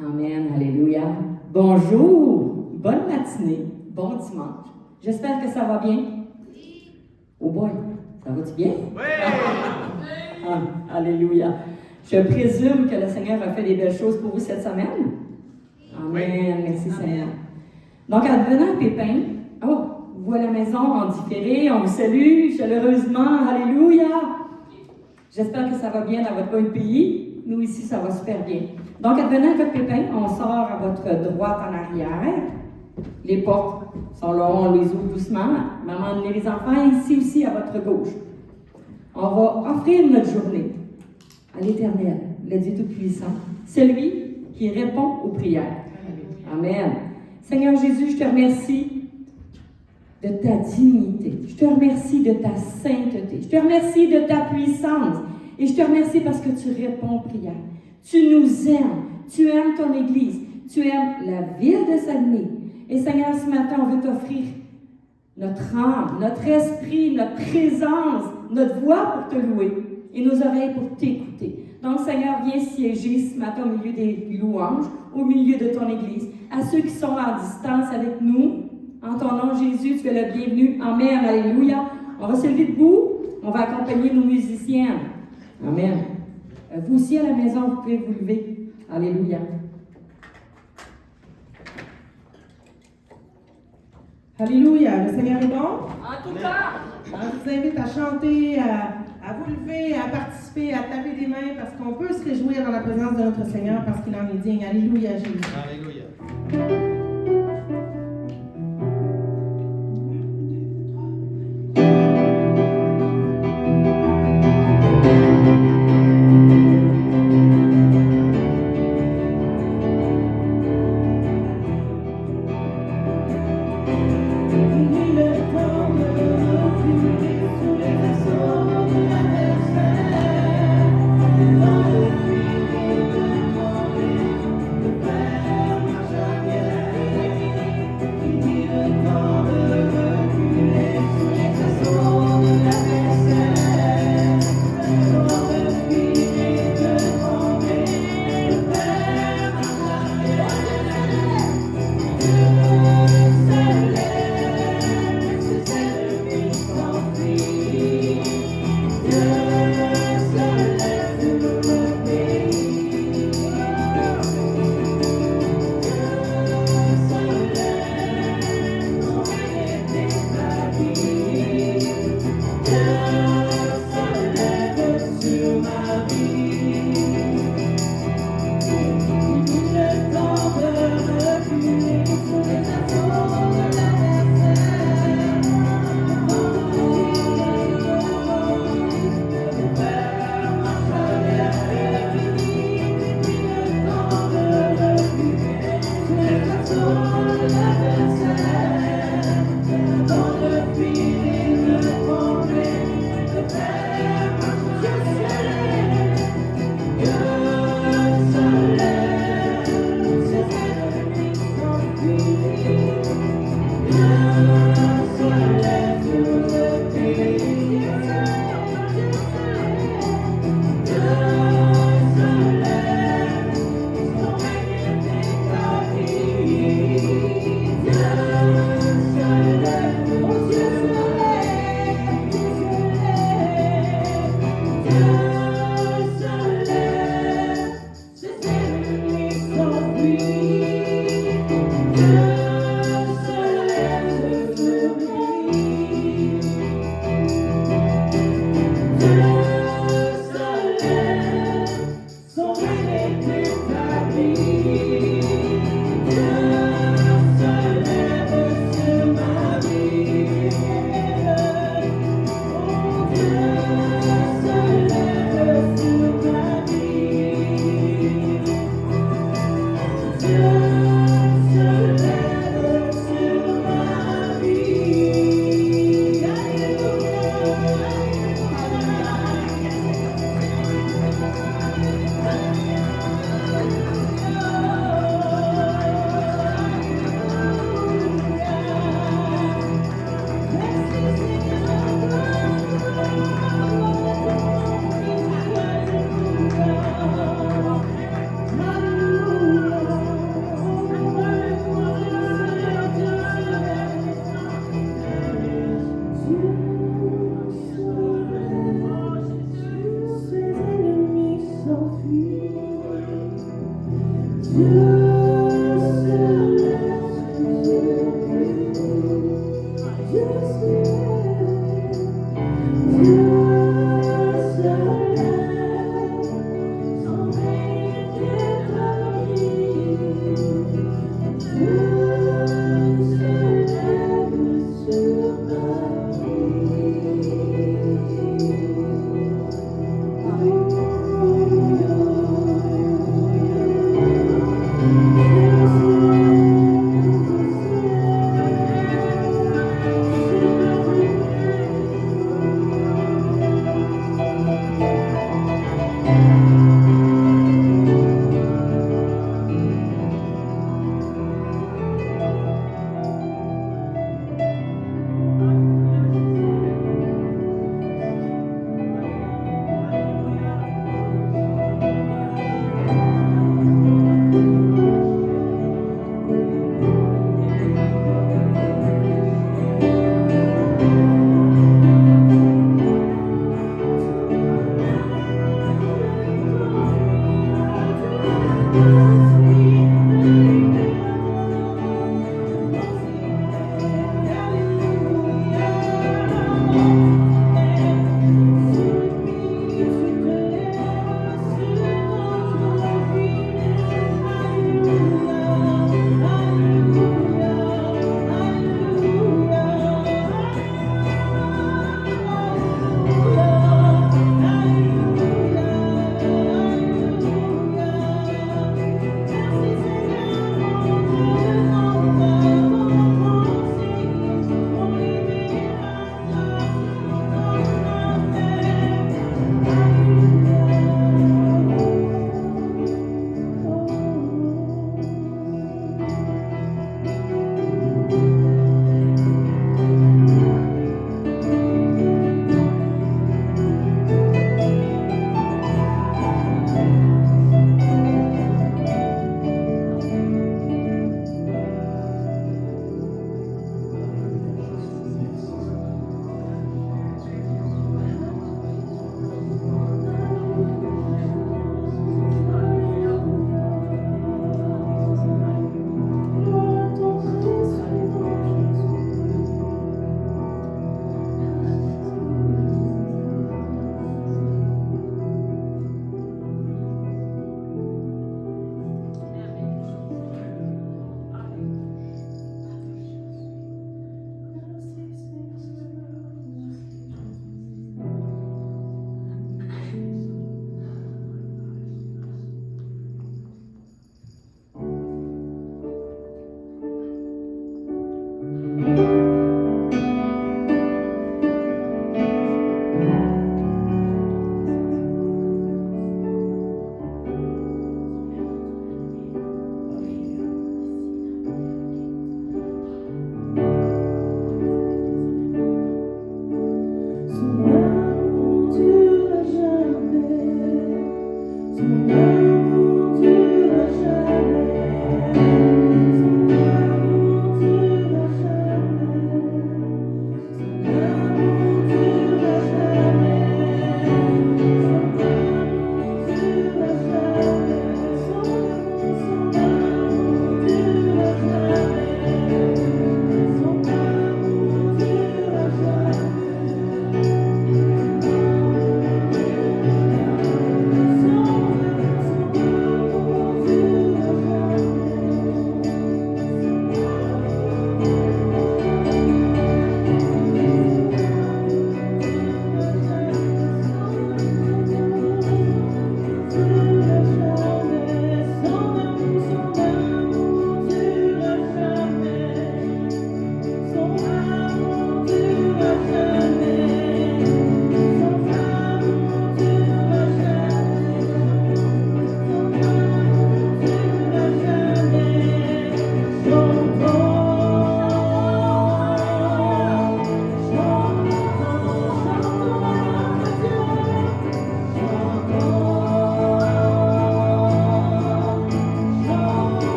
Amen, alléluia. Bonjour, bonne matinée, bon dimanche. J'espère que ça va bien. Oh boy, ça va-tu bien? Oui! Alléluia. Je présume que le Seigneur a fait des belles choses pour vous cette semaine. Amen, merci Seigneur. Donc, advenant Pépin, vous voyez la maison en différé, on vous salue chaleureusement, alléluia. J'espère que ça va bien dans votre coin de pays. Nous ici, ça va super bien. Donc, advenant votre Pépin, on sort à votre droite en arrière. Les portes sont là, on les ouvre doucement. Maman, emmenez les enfants ici aussi à votre gauche. On va offrir notre journée à l'Éternel, le Dieu Tout-Puissant, celui qui répond aux prières. Amen. Seigneur Jésus, je te remercie de ta dignité. Je te remercie de ta sainteté. Je te remercie de ta puissance. Et je te remercie parce que tu réponds aux prières. Tu nous aimes. Tu aimes ton Église. Tu aimes la ville de Saguenay. Et Seigneur, ce matin, on veut t'offrir notre âme, notre esprit, notre présence, notre voix pour te louer et nos oreilles pour t'écouter. Donc, Seigneur, viens siéger ce matin au milieu des louanges, au milieu de ton Église. À ceux qui sont en distance avec nous, en ton nom, Jésus, tu es le bienvenu. Amen. Alléluia. On va se lever debout. On va accompagner nos musiciens. Amen. Vous aussi à la maison, vous pouvez vous lever. Alléluia. Alléluia. Le Seigneur est bon. En tout cas. Alors, je vous invite à chanter, à vous lever, à participer, à taper des mains, parce qu'on peut se réjouir dans la présence de notre Seigneur, parce qu'il en est digne. Alléluia, Jésus. Alléluia. Yeah.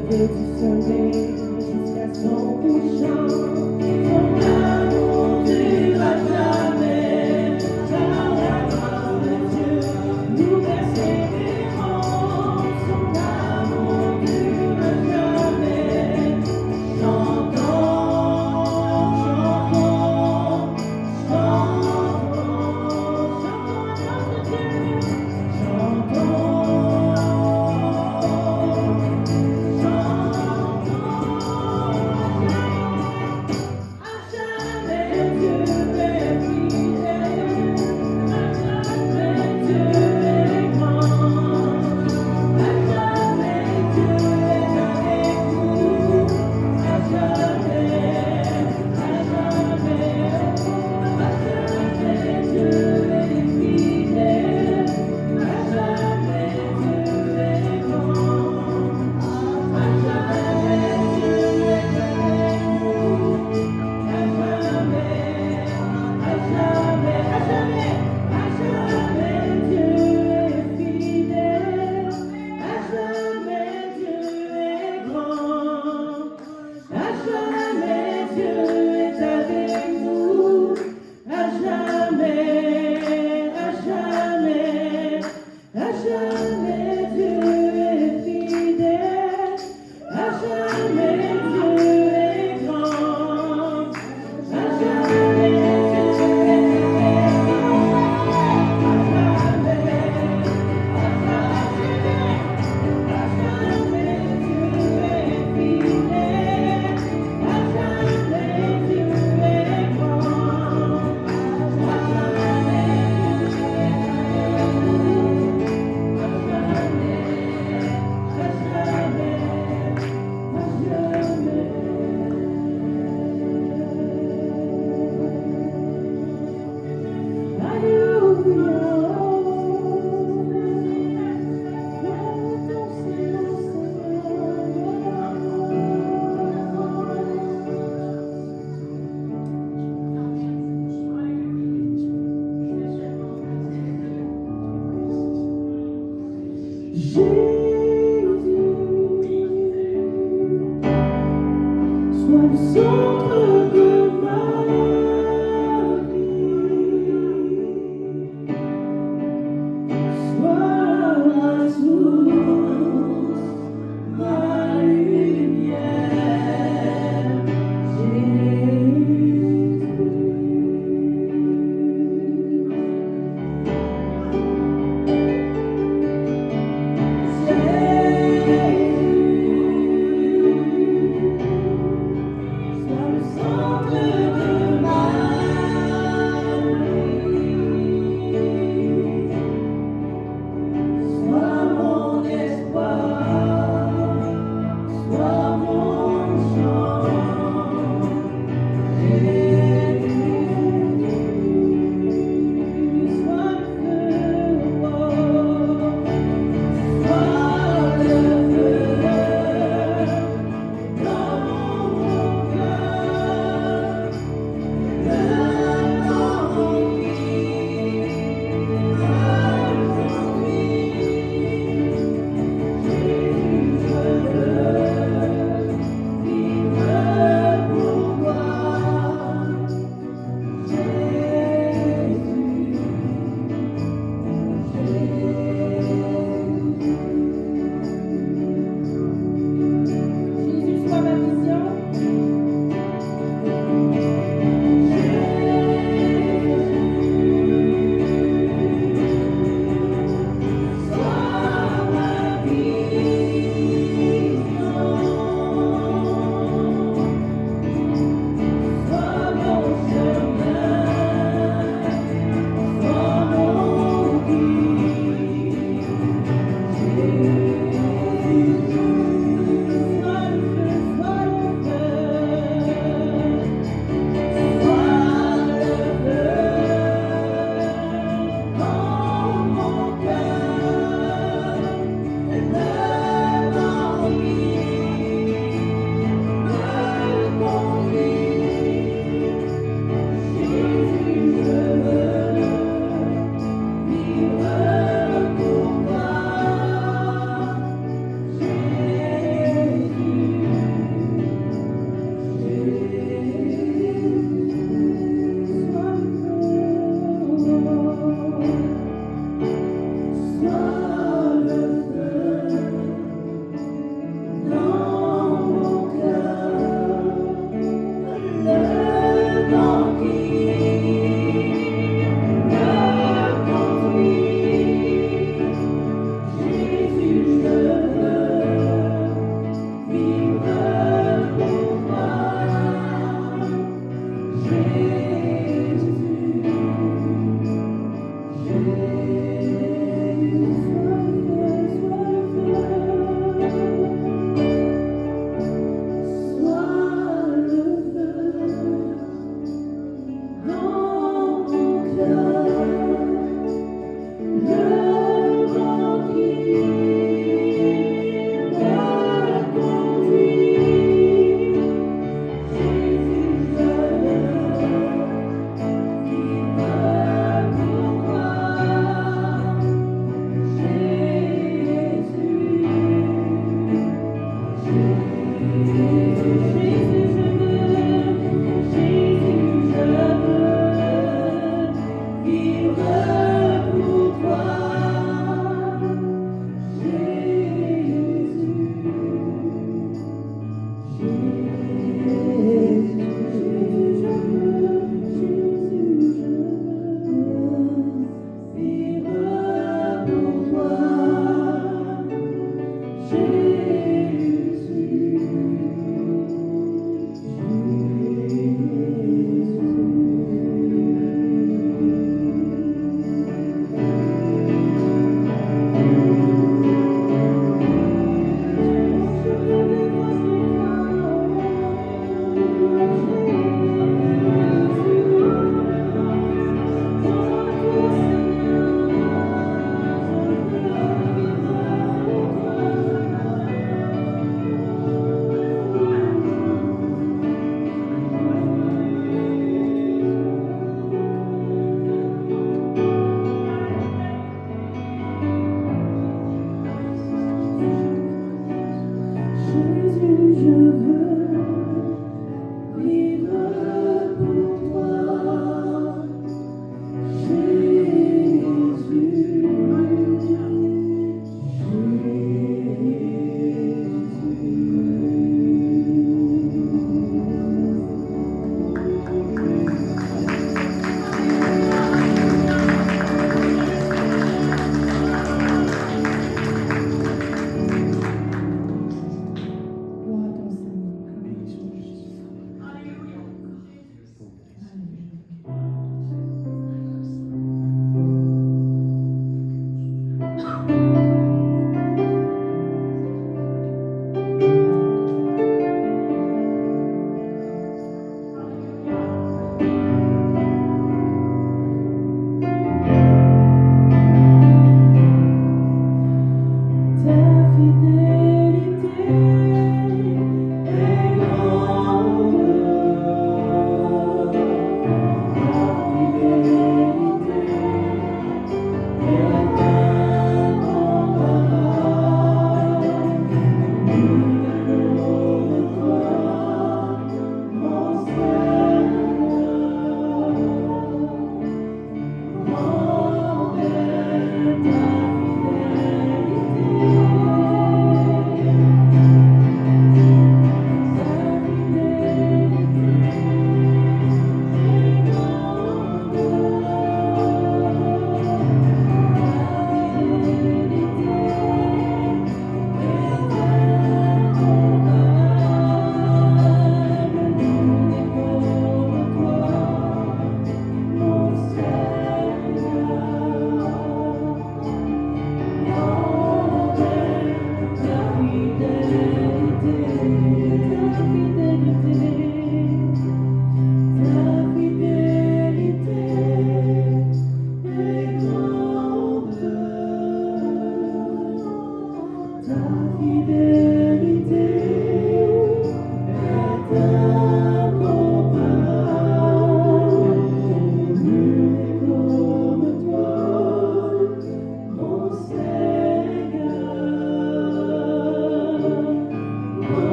veux du soleil jusqu'à son couchant. Son amour durera jamais, car la grâce de Dieu nous persévérons. Son amour durera jamais. Chantons, chantons, chantons, chantons à notre Dieu. Chantons.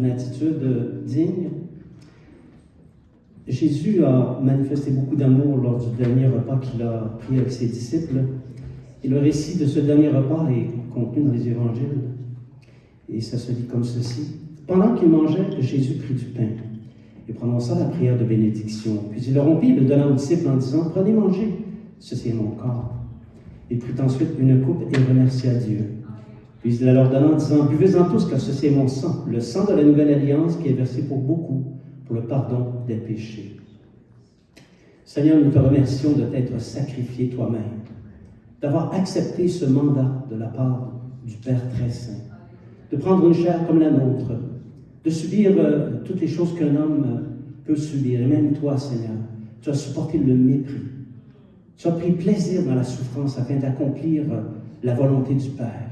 une attitude digne. Jésus a manifesté beaucoup d'amour lors du dernier repas qu'il a pris avec ses disciples. Et le récit de ce dernier repas est contenu dans les évangiles. Et ça se dit comme ceci. Pendant qu'il mangeait, Jésus prit du pain et prononça la prière de bénédiction. Puis il le rompit et le donna aux disciples en disant, « Prenez, mangez, ceci est mon corps. » Il prit ensuite une coupe et remercia Dieu. Puis il la leur donna en disant, « Buvez-en tous, car ceci est mon sang, le sang de la nouvelle alliance qui est versé pour beaucoup, pour le pardon des péchés. » Seigneur, nous te remercions de t'être sacrifié toi-même, d'avoir accepté ce mandat de la part du Père très saint, de prendre une chair comme la nôtre, de subir toutes les choses qu'un homme peut subir. Et même toi, Seigneur, tu as supporté le mépris. Tu as pris plaisir dans la souffrance afin d'accomplir la volonté du Père.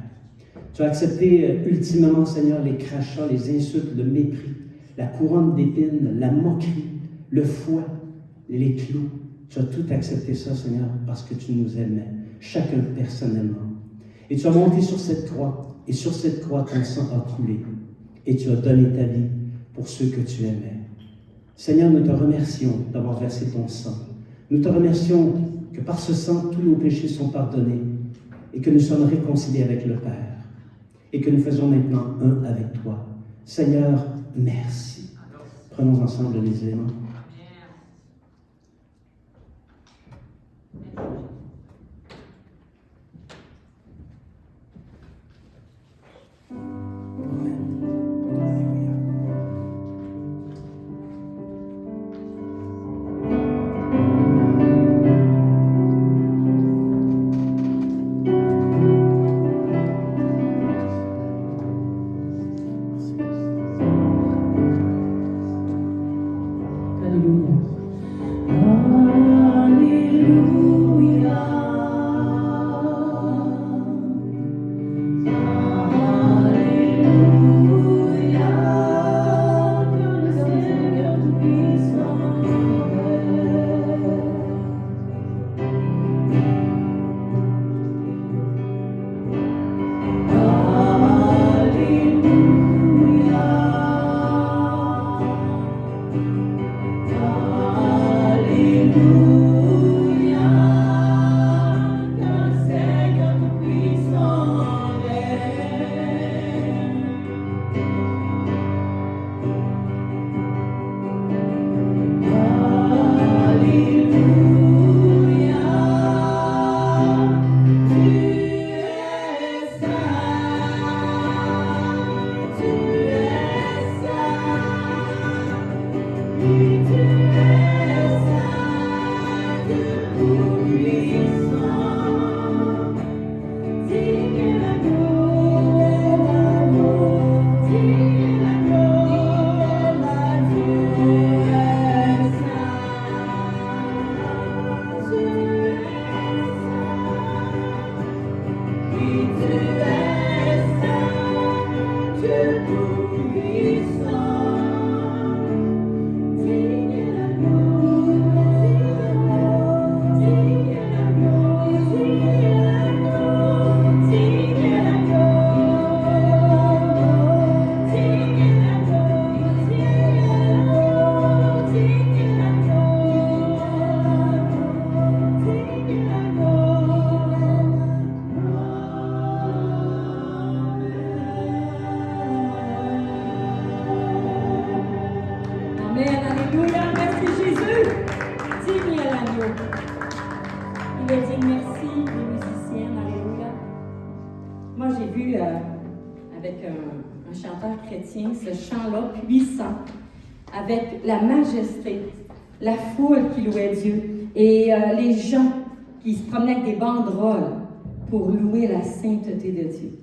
Tu as accepté ultimement, Seigneur, les crachats, les insultes, le mépris, la couronne d'épines, la moquerie, le fouet, les clous. Tu as tout accepté ça, Seigneur, parce que tu nous aimais, chacun personnellement. Et tu as monté sur cette croix, et sur cette croix, ton sang a coulé, et tu as donné ta vie pour ceux que tu aimais. Seigneur, nous te remercions d'avoir versé ton sang. Nous te remercions que par ce sang, tous nos péchés sont pardonnés, et que nous sommes réconciliés avec le Père, et que nous faisons maintenant un avec toi. Seigneur, merci. Prenons ensemble les éléments. Ce chant-là puissant, avec la majesté, la foule qui louait Dieu et les gens qui se promenaient avec des banderoles pour louer la sainteté de Dieu.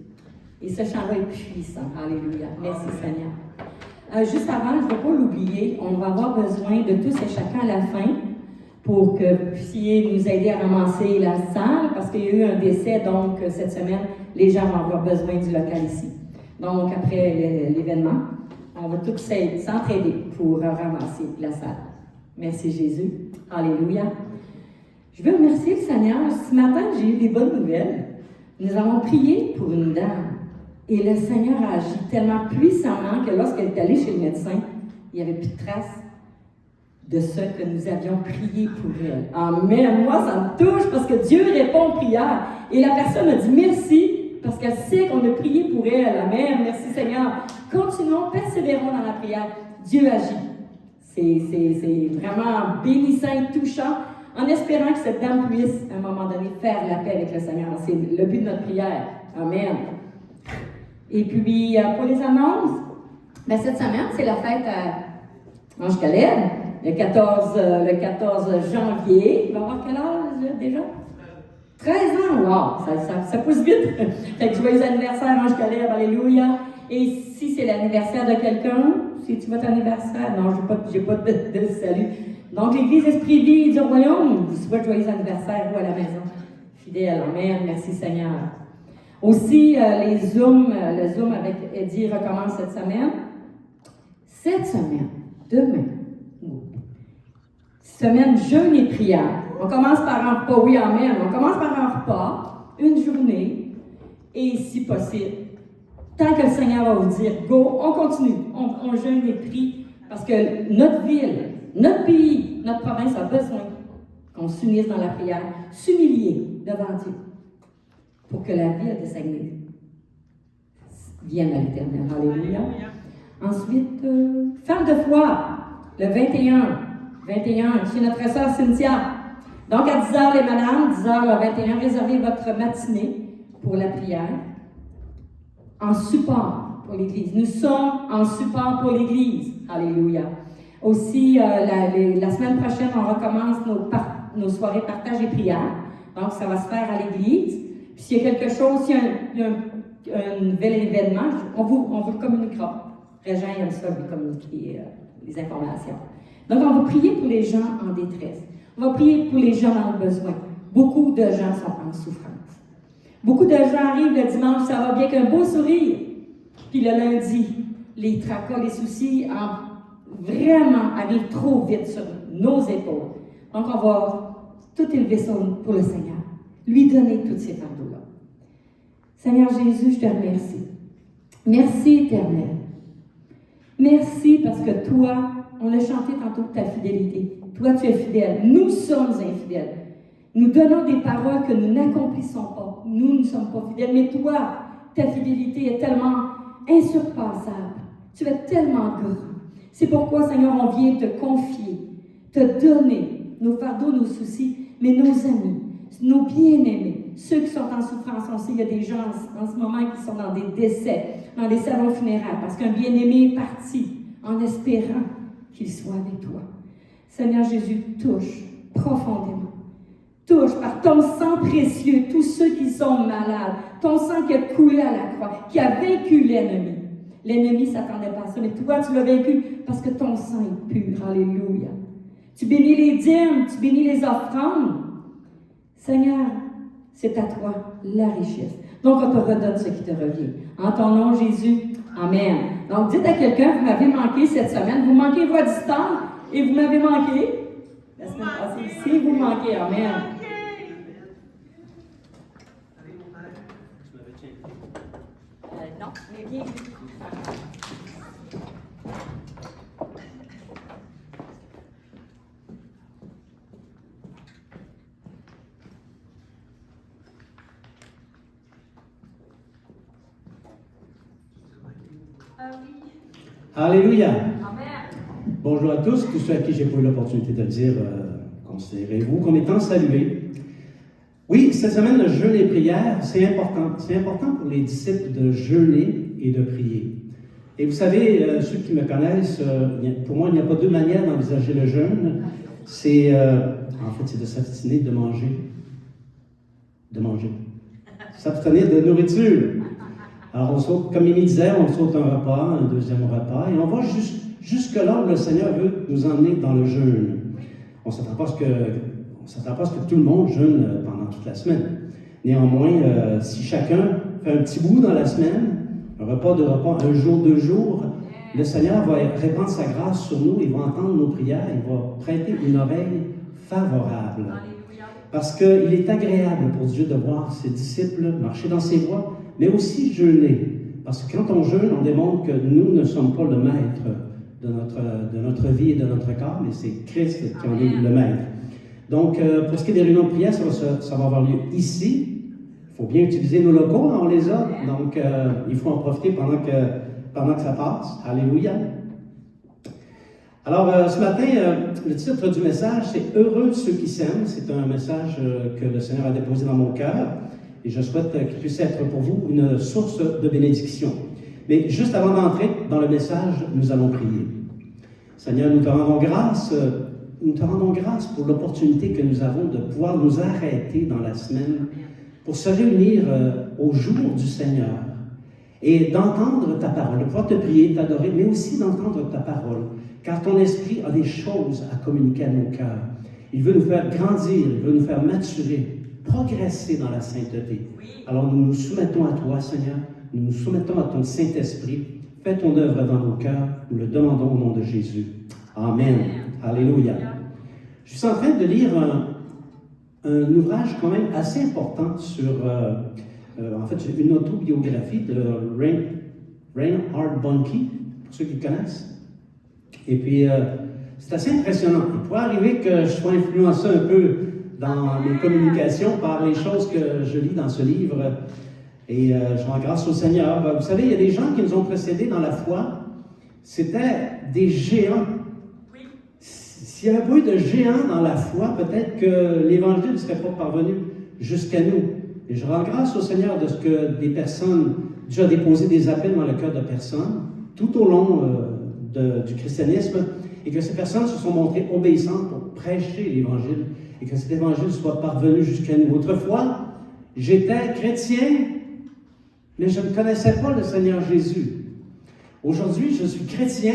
Et ce chant-là est puissant. Alléluia. Merci Seigneur. Juste avant, je ne vais pas l'oublier, on va avoir besoin de tous et chacun à la fin pour que vous puissiez nous aider à ramasser la salle, parce qu'il y a eu un décès, donc cette semaine, les gens vont avoir besoin du local ici. Donc, après l'événement, on va tous s'entraider pour ramasser la salle. Merci Jésus. Alléluia. Je veux remercier le Seigneur. Ce matin, j'ai eu des bonnes nouvelles. Nous avons prié pour une dame Et le Seigneur a agi tellement puissamment que lorsqu'elle est allée chez le médecin, il n'y avait plus de traces de ce que nous avions prié pour elle. Amen. Moi, ça me touche parce que Dieu répond aux prières. Et la personne a dit merci parce qu'elle sait qu'on a prié pour elle. Amen. Merci Seigneur. Continuons, persévérons dans la prière. Dieu agit. C'est vraiment bénissant et touchant en espérant que cette dame puisse, à un moment donné, faire la paix avec le Seigneur. C'est le but de notre prière. Amen. Et puis, pour les annonces, ben, cette semaine, c'est la fête à Ange Caleb, le 14 janvier. Il va avoir quel âge déjà? 13 ans, wow, ça pousse vite. Fait que joyeux anniversaire, Ange Caleb, alléluia. Et si c'est l'anniversaire de quelqu'un, c'est-tu votre anniversaire? Non, j'ai pas de salut. Donc, l'Église Esprit Vie du Royaume vous souhaite joyeux anniversaire, vous à la maison. Fidèle, amen, merci Seigneur. Aussi, le Zoom avec Eddie recommence cette semaine. Cette semaine, demain, semaine jeûne et prière. On commence par un repas, oui, amen. On commence par un repas, une journée, et si possible, tant que le Seigneur va vous dire, go, on continue, on jeûne et prie, parce que notre ville, notre pays, notre province a besoin qu'on s'unisse dans la prière, s'humilier devant Dieu, pour que la ville de Saguenay vienne à l'Éternel. Alléluia. Ensuite, femme de foi, le 21, chez notre sœur Cynthia. Donc, à 10h, les madames, 10h le 21, réservez votre matinée pour la prière en support pour l'Église. Nous sommes en support pour l'Église. Alléluia. Aussi, la semaine prochaine, on recommence nos soirées partage et prière. Donc, ça va se faire à l'Église. Puis, s'il y a quelque chose, s'il y a un nouvel événement, on vous le communiquera. Régent aime ça, lui communiquer les informations. Donc, on va prier pour les gens en détresse. On va prier pour les gens dans le besoin. Beaucoup de gens sont en souffrance. Beaucoup de gens arrivent le dimanche, ça va bien qu'un beau sourire. Puis le lundi, les tracas, les soucis vraiment arrivent trop vite sur nos épaules. Donc, on va tout élever pour le Seigneur. Lui donner tous ces fardeaux-là. Seigneur Jésus, je te remercie. Merci, Éternel. Merci parce que toi, on l'a chanté tantôt, ta fidélité. Toi, tu es fidèle. Nous sommes infidèles. Nous donnons des paroles que nous n'accomplissons pas. Nous ne sommes pas fidèles. Mais toi, ta fidélité est tellement insurpassable. Tu es tellement grand. C'est pourquoi, Seigneur, on vient te confier, te donner nos fardeaux, nos soucis, mais nos amis, nos bien-aimés, ceux qui sont en souffrance. On sait qu'il y a des gens en ce moment qui sont dans des décès, dans des salons funéraires, parce qu'un bien-aimé est parti en espérant qu'il soit avec toi. Seigneur Jésus, touche profondément. Touche par ton sang précieux tous ceux qui sont malades, ton sang qui a coulé à la croix, qui a vaincu l'ennemi. L'ennemi ne s'attendait pas à ça, mais toi, tu l'as vaincu parce que ton sang est pur. Alléluia. Tu bénis les dîmes, tu bénis les offrandes. Seigneur, c'est à toi la richesse. Donc, on te redonne ce qui te revient. En ton nom, Jésus, amen. Donc, dites à quelqu'un, vous m'avez manqué cette semaine, vous manquez vos distances et vous m'avez manqué la semaine passée. Si vous manquez, amen. Non, mais bien. Alléluia. Amen. Bonjour à tous ceux à qui j'ai pas eu l'opportunité de le dire, considérez-vous comme étant salués. Oui, cette semaine, le jeûne et prière, c'est important. C'est important pour les disciples de jeûner et de prier. Et vous savez, ceux qui me connaissent, pour moi, il n'y a pas deux manières d'envisager le jeûne. C'est, en fait, c'est de s'abstenir de manger. De manger. S'abstenir de nourriture. Alors, on saute, comme il disait, on saute un repas, un deuxième repas, et on va jusque-là où le Seigneur veut nous emmener dans le jeûne. On ne s'attend pas à ce que tout le monde jeûne pendant toute la semaine. Néanmoins, si chacun fait un petit bout dans la semaine, un repas, deux repas, un jour, 2 jours, le Seigneur va répandre sa grâce sur nous, il va entendre nos prières, il va prêter une oreille favorable. Parce qu'il est agréable pour Dieu de voir ses disciples marcher dans ses voies, mais aussi jeûner. Parce que quand on jeûne, on démontre que nous ne sommes pas le maître de notre vie et de notre corps, mais c'est Christ qui en est le maître. Donc, pour ce qui est des réunions de prière, ça va avoir lieu ici. Il faut bien utiliser nos locaux, on les a. Donc, il faut en profiter pendant que ça passe. Alléluia. Alors, ce matin, le titre du message, c'est « Heureux ceux qui s'aiment ». C'est un message que le Seigneur a déposé dans mon cœur et je souhaite qu'il puisse être pour vous une source de bénédiction. Mais juste avant d'entrer dans le message, nous allons prier. Seigneur, nous te rendons grâce pour l'opportunité que nous avons de pouvoir nous arrêter dans la semaine pour se réunir au jour du Seigneur et d'entendre ta parole, de pouvoir te prier, t'adorer, mais aussi d'entendre ta parole. Car ton esprit a des choses à communiquer à nos cœurs. Il veut nous faire grandir, il veut nous faire maturer, progresser dans la sainteté. Alors nous nous soumettons à toi, Seigneur, nous nous soumettons à ton Saint-Esprit. Fais ton œuvre dans nos cœurs, nous le demandons au nom de Jésus. Amen. Alléluia. Je suis en train de lire un ouvrage quand même assez important sur, en fait, une autobiographie de Reinhard Bonnke, pour ceux qui connaissent. Et puis, c'est assez impressionnant. Il pourrait arriver que je sois influencé un peu dans mes communications par les choses que je lis dans ce livre. Et je rends grâce au Seigneur. Vous savez, il y a des gens qui nous ont précédés dans la foi. C'était des géants. S'il n'y avait pas eu de géants dans la foi, peut-être que l'Évangile ne serait pas parvenu jusqu'à nous. Et je rends grâce au Seigneur de ce que des personnes, Dieu a déposé des appels dans le cœur de personnes tout au long du christianisme, et que ces personnes se sont montrées obéissantes pour prêcher l'Évangile, et que cet Évangile soit parvenu jusqu'à nous. Autrefois, j'étais chrétien, mais je ne connaissais pas le Seigneur Jésus. Aujourd'hui, je suis chrétien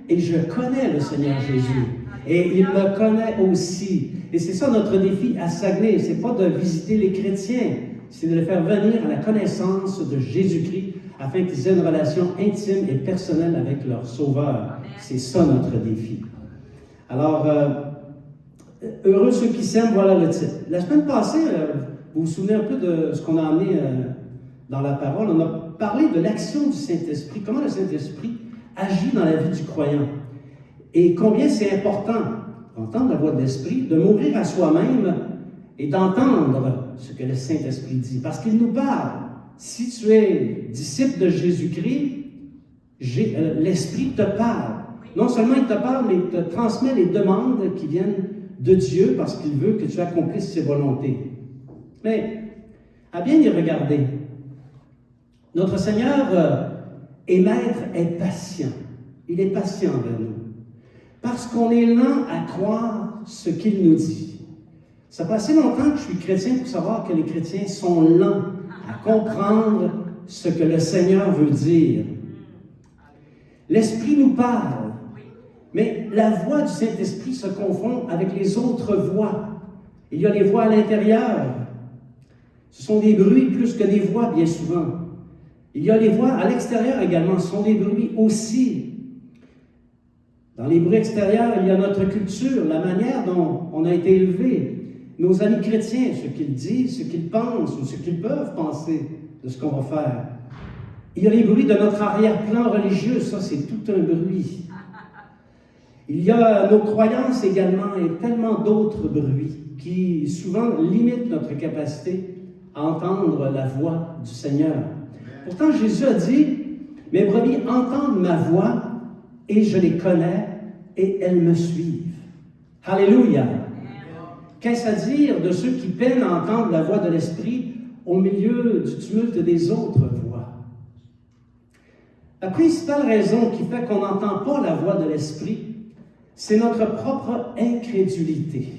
et je connais le Seigneur Jésus. Et il me connaît aussi. Et c'est ça notre défi à Saguenay. Ce n'est pas de visiter les chrétiens, c'est de les faire venir à la connaissance de Jésus-Christ afin qu'ils aient une relation intime et personnelle avec leur Sauveur. C'est ça notre défi. Alors, heureux ceux qui s'aiment, voilà le titre. La semaine passée, vous vous souvenez un peu de ce qu'on a amené dans la parole. On a parlé de l'action du Saint-Esprit, comment le Saint-Esprit agit dans la vie du croyant. Et combien c'est important d'entendre la voix de l'Esprit, de mourir à soi-même et d'entendre ce que le Saint-Esprit dit. Parce qu'il nous parle. Si tu es disciple de Jésus-Christ, l'Esprit te parle. Non seulement il te parle, mais il te transmet les demandes qui viennent de Dieu parce qu'il veut que tu accomplisses ses volontés. Mais, à bien y regarder, notre Seigneur est maître, est patient. Il est patient envers nous. Parce qu'on est lent à croire ce qu'il nous dit. Ça fait assez longtemps que je suis chrétien pour savoir que les chrétiens sont lents à comprendre ce que le Seigneur veut dire. L'Esprit nous parle, mais la voix du Saint-Esprit se confond avec les autres voix. Il y a les voix à l'intérieur. Ce sont des bruits plus que des voix, bien souvent. Il y a les voix à l'extérieur également. Ce sont des bruits aussi. Dans les bruits extérieurs, il y a notre culture, la manière dont on a été élevé, nos amis chrétiens, ce qu'ils disent, ce qu'ils pensent ou ce qu'ils peuvent penser de ce qu'on va faire. Il y a les bruits de notre arrière-plan religieux, ça c'est tout un bruit. Il y a nos croyances également et tellement d'autres bruits qui souvent limitent notre capacité à entendre la voix du Seigneur. Pourtant, Jésus a dit, « Mes brebis entendent ma voix et je les connais et elles me suivent. » Alléluia! Qu'est-ce à dire de ceux qui peinent à entendre la voix de l'Esprit au milieu du tumulte des autres voix? La principale raison qui fait qu'on n'entend pas la voix de l'Esprit, c'est notre propre incrédulité.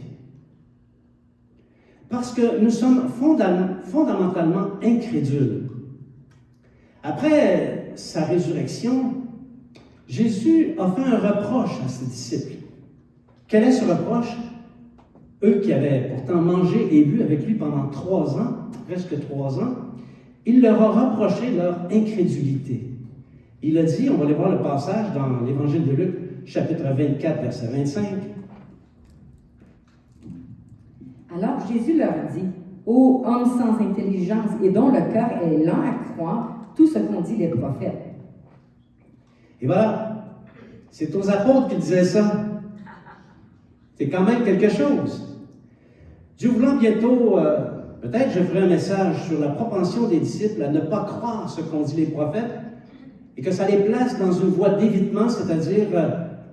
Parce que nous sommes fondamentalement incrédules. Après sa résurrection, Jésus a fait un reproche à ses disciples. Quel est ce reproche? Eux qui avaient pourtant mangé et bu avec lui pendant 3 ans, presque 3 ans, il leur a reproché leur incrédulité. Il a dit, on va aller voir le passage dans l'Évangile de Luc, chapitre 24, verset 25. Alors Jésus leur dit, « Ô hommes sans intelligence et dont le cœur est lent à croire tout ce qu'ont dit les prophètes. Et voilà, c'est aux apôtres qui disaient ça. C'est quand même quelque chose. Dieu voulant bientôt, peut-être je ferai un message sur la propension des disciples à ne pas croire ce qu'ont dit les prophètes et que ça les place dans une voie d'évitement, c'est-à-dire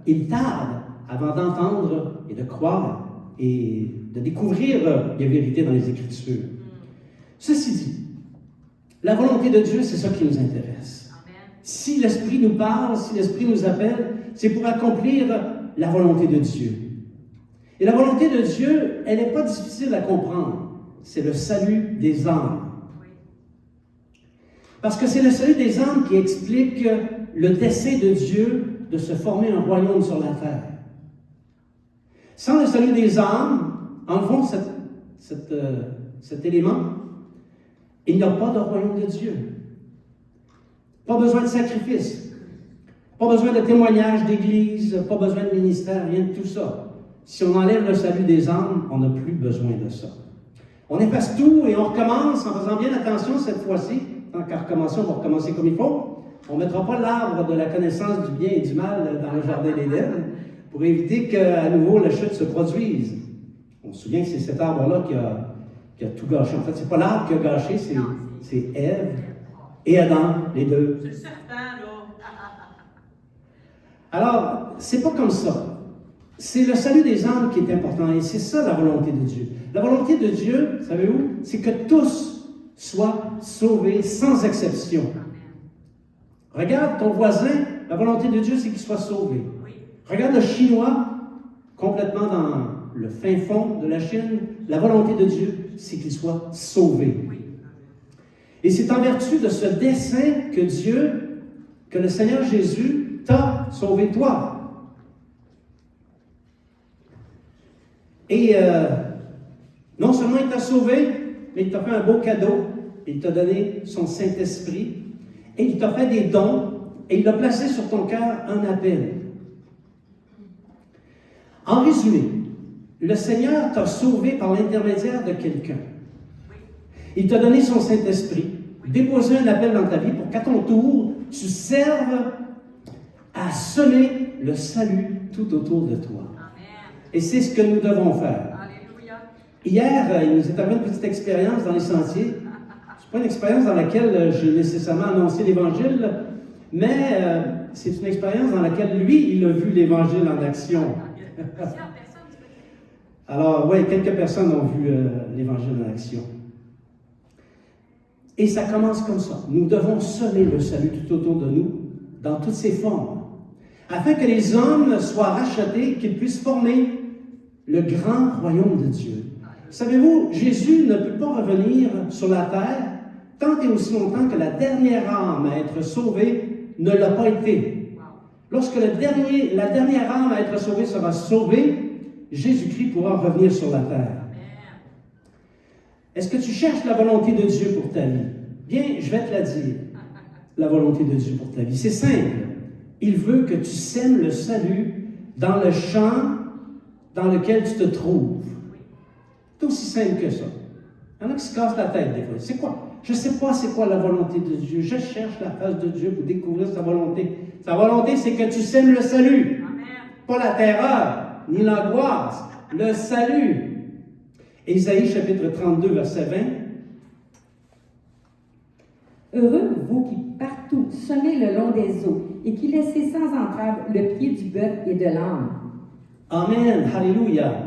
ils tardent avant d'entendre et de croire et de découvrir les vérités dans les Écritures. Ceci dit, la volonté de Dieu, c'est ça qui nous intéresse. Amen. Si l'Esprit nous parle, si l'Esprit nous appelle, c'est pour accomplir la volonté de Dieu. Et la volonté de Dieu, elle n'est pas difficile à comprendre. C'est le salut des âmes. Parce que c'est le salut des âmes qui explique le dessein de Dieu de se former un royaume sur la terre. Sans le salut des âmes, en fond, cet élément, il n'y a pas de royaume de Dieu. Pas besoin de sacrifice. Pas besoin de témoignage d'église. Pas besoin de ministère. Rien de tout ça. Si on enlève le salut des âmes, on n'a plus besoin de ça. On efface tout et on recommence en faisant bien attention cette fois-ci. Tant qu'à recommencer, on va recommencer comme il faut. On ne mettra pas l'arbre de la connaissance du bien et du mal dans le jardin d'Éden pour éviter qu'à nouveau la chute se produise. On se souvient que c'est cet arbre-là qui a tout gâché. En fait, ce n'est pas l'arbre qui a gâché, c'est Ève et Adam, les deux. C'est le serpent, là. Alors, c'est pas comme ça. C'est le salut des âmes qui est important et c'est ça la volonté de Dieu. La volonté de Dieu, savez-vous, c'est que tous soient sauvés sans exception. Regarde ton voisin, la volonté de Dieu, c'est qu'il soit sauvé. Regarde le Chinois, complètement dans le fin fond de la Chine, la volonté de Dieu, c'est qu'il soit sauvé. Et c'est en vertu de ce dessein que le Seigneur Jésus t'a sauvé toi. Et non seulement il t'a sauvé, mais il t'a fait un beau cadeau. Il t'a donné son Saint-Esprit. Et il t'a fait des dons. Et il a placé sur ton cœur un appel. En résumé, le Seigneur t'a sauvé par l'intermédiaire de quelqu'un. Il t'a donné son Saint-Esprit. Déposé un appel dans ta vie pour qu'à ton tour, tu serves à semer le salut tout autour de toi. Et c'est ce que nous devons faire. Alléluia. Hier, il nous est arrivé une petite expérience dans les sentiers. Ce n'est pas une expérience dans laquelle j'ai nécessairement annoncé l'Évangile, mais c'est une expérience dans laquelle lui, il a vu l'Évangile en action. Alors, oui, quelques personnes ont vu l'Évangile en action. Et ça commence comme ça. Nous devons semer le salut tout autour de nous, dans toutes ses formes, afin que les hommes soient rachetés, qu'ils puissent former le grand royaume de Dieu. Savez-vous, Jésus ne peut pas revenir sur la terre tant et aussi longtemps que la dernière âme à être sauvée ne l'a pas été. Lorsque la dernière âme à être sauvée sera sauvée, Jésus-Christ pourra revenir sur la terre. Est-ce que tu cherches la volonté de Dieu pour ta vie? Bien, je vais te la dire. La volonté de Dieu pour ta vie. C'est simple. Il veut que tu sèmes le salut dans le champ dans lequel tu te trouves. C'est aussi simple que ça. Il y en a qui se cassent la tête des fois. C'est quoi? Je ne sais pas c'est quoi la volonté de Dieu. Je cherche la face de Dieu pour découvrir sa volonté. Sa volonté, c'est que tu sèmes le salut. Amen. Pas la terreur, ni l'angoisse. Le salut. Ésaïe chapitre 32, verset 20. Heureux vous qui partout semez le long des eaux et qui laissez sans entrave le pied du bœuf et de l'âne. Amen, alléluia.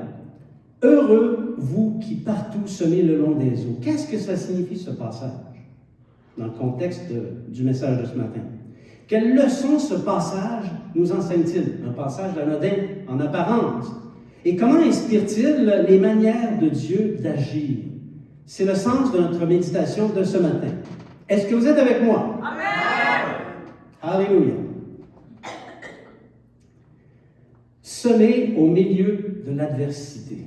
Heureux vous qui partout semez le long des eaux. Qu'est-ce que ça signifie ce passage dans le contexte du message de ce matin? Quelle leçon ce passage nous enseigne-t-il? Un passage anodin en apparence. Et comment inspire-t-il les manières de Dieu d'agir? C'est le sens de notre méditation de ce matin. Est-ce que vous êtes avec moi? Amen! Alléluia. Semer au milieu de l'adversité.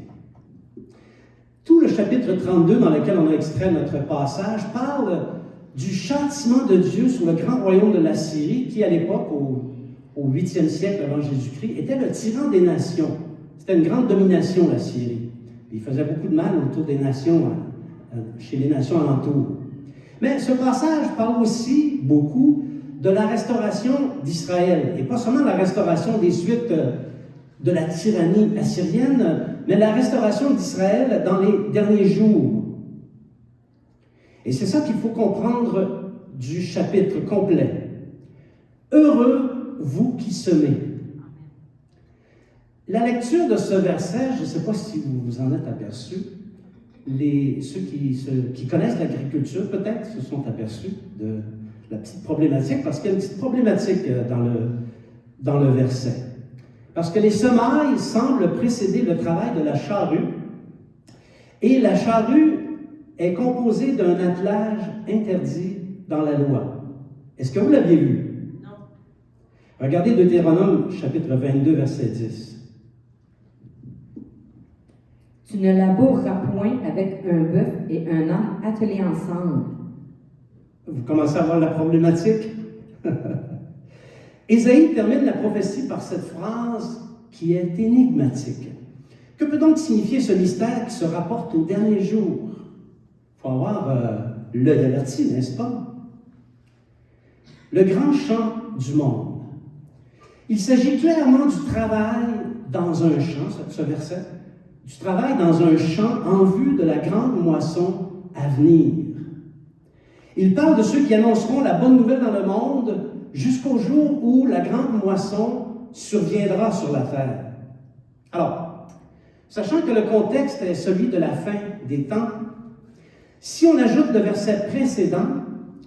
Tout le chapitre 32 dans lequel on a extrait notre passage parle du châtiment de Dieu sur le grand royaume de la Syrie qui, à l'époque, au 8e siècle avant Jésus-Christ, était le tyran des nations. C'était une grande domination, la Syrie. Il faisait beaucoup de mal autour des nations, chez les nations alentours. Mais ce passage parle aussi beaucoup de la restauration d'Israël, et pas seulement la restauration des suites de la tyrannie assyrienne, mais la restauration d'Israël dans les derniers jours. Et c'est ça qu'il faut comprendre du chapitre complet. Heureux vous qui semez. La lecture de ce verset, je ne sais pas si vous vous en êtes aperçus, ceux qui connaissent l'agriculture peut-être se sont aperçus de la petite problématique, parce qu'il y a une petite problématique dans le verset. Parce que les semailles semblent précéder le travail de la charrue, et la charrue est composée d'un attelage interdit dans la loi. Est-ce que vous l'aviez vu? Non. Regardez Deutéronome, chapitre 22, verset 10. Tu ne laboureras point avec un bœuf et un âne attelés ensemble. Vous commencez à voir la problématique? Ésaïe termine la prophétie par cette phrase qui est énigmatique. Que peut donc signifier ce mystère qui se rapporte au dernier jour? Il faut avoir l'œil averti, n'est-ce pas? Le grand chant du monde. Il s'agit clairement du travail dans un champ, ce verset, du travail dans un champ en vue de la grande moisson à venir. Il parle de ceux qui annonceront la bonne nouvelle dans le monde jusqu'au jour où la grande moisson surviendra sur la terre. Alors, sachant que le contexte est celui de la fin des temps, si on ajoute le verset précédent,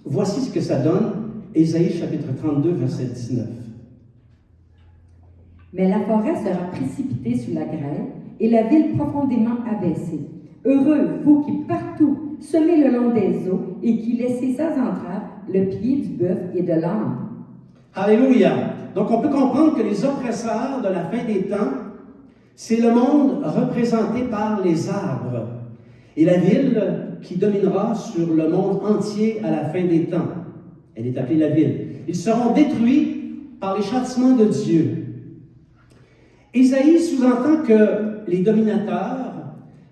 voici ce que ça donne, Ésaïe chapitre 32, verset 19. Mais la forêt sera précipitée sur la grêle et la ville profondément abaissée. Heureux, vous qui partout semez le long des eaux et qui laissez sans entrave le pied du bœuf et de l'âne. Alléluia! Donc on peut comprendre que les oppresseurs de la fin des temps, c'est le monde représenté par les arbres et la ville qui dominera sur le monde entier à la fin des temps. Elle est appelée la ville. Ils seront détruits par les châtiments de Dieu. Ésaïe sous-entend que les dominateurs,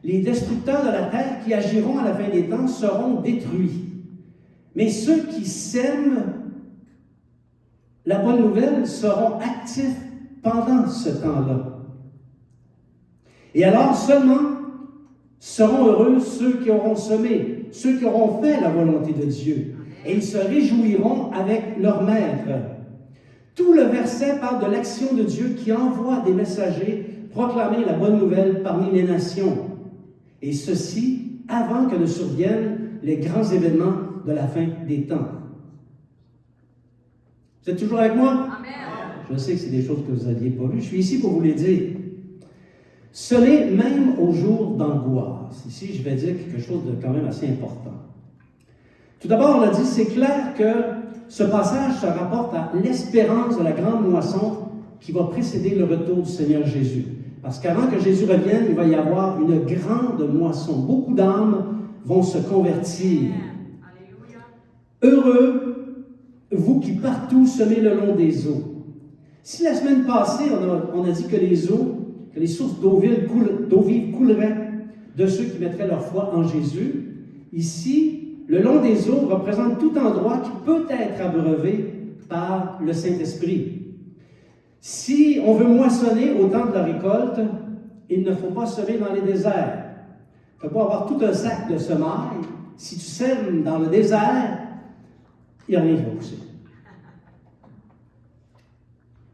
les destructeurs de la terre qui agiront à la fin des temps seront détruits. Mais ceux qui sèment la bonne nouvelle seront actifs pendant ce temps-là. Et alors seulement seront heureux ceux qui auront semé, ceux qui auront fait la volonté de Dieu. Et ils se réjouiront avec leur maître. Tout le verset parle de l'action de Dieu qui envoie des messagers proclamer la bonne nouvelle parmi les nations. Et ceci avant que ne surviennent les grands événements de la fin des temps. Vous êtes toujours avec moi? Amen. Je sais que c'est des choses que vous n'aviez pas vues. Je suis ici pour vous les dire. Semez même au jour d'angoisse. Ici, je vais dire quelque chose de quand même assez important. Tout d'abord, on a dit, c'est clair que ce passage se rapporte à l'espérance de la grande moisson qui va précéder le retour du Seigneur Jésus. Parce qu'avant que Jésus revienne, il va y avoir une grande moisson. Beaucoup d'âmes vont se convertir. Alléluia. Heureux, vous qui partout semez le long des eaux. Si la semaine passée, on a dit que les eaux, que les sources d'eau vive couleraient de ceux qui mettraient leur foi en Jésus, ici, le long des eaux représente tout endroit qui peut être abreuvé par le Saint-Esprit. Si on veut moissonner au temps de la récolte, il ne faut pas semer dans les déserts. Tu ne peux pas avoir tout un sac de semailles. Si tu sèmes dans le désert, il n'y a rien qui va pousser.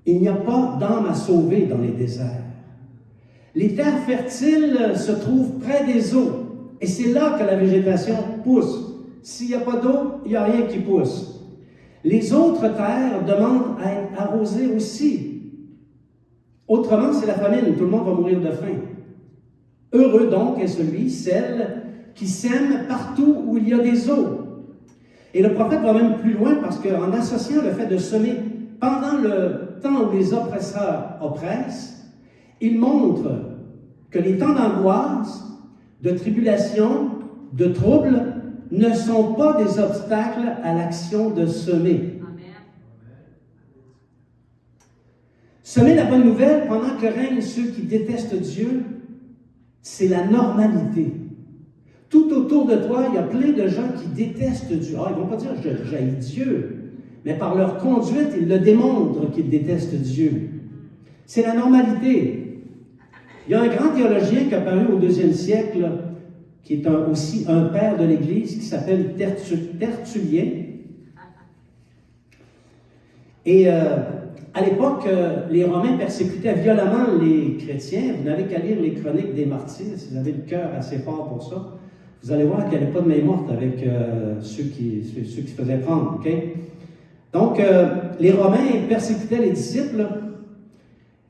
Il n'y a pas d'âme à sauver dans les déserts. Les terres fertiles se trouvent près des eaux. Et c'est là que la végétation pousse. S'il n'y a pas d'eau, il n'y a rien qui pousse. Les autres terres demandent à être arrosées aussi. Autrement, c'est la famine, tout le monde va mourir de faim. Heureux donc est celle qui sème partout où il y a des eaux. Et le prophète va même plus loin parce qu'en associant le fait de semer pendant le temps où les oppresseurs oppressent, il montre que les temps d'angoisse, de tribulation, de troubles ne sont pas des obstacles à l'action de semer. Semer la bonne nouvelle pendant que règnent ceux qui détestent Dieu, c'est la normalité. Tout autour autour de toi, il y a plein de gens qui détestent Dieu. Ah, ils ne vont pas dire « je j'haïs Dieu », mais par leur conduite, ils le démontrent qu'ils détestent Dieu. C'est la normalité. Il y a un grand théologien qui a apparu au 2e siècle, qui est aussi un père de l'Église, qui s'appelle Tertullien. Et à l'époque, les Romains persécutaient violemment les chrétiens. Vous n'avez qu'à lire les chroniques des martyrs, si vous avez le cœur assez fort pour ça. Vous allez voir qu'il n'y avait pas de main morte avec ceux qui se faisaient prendre. Okay? Donc, les Romains persécutaient les disciples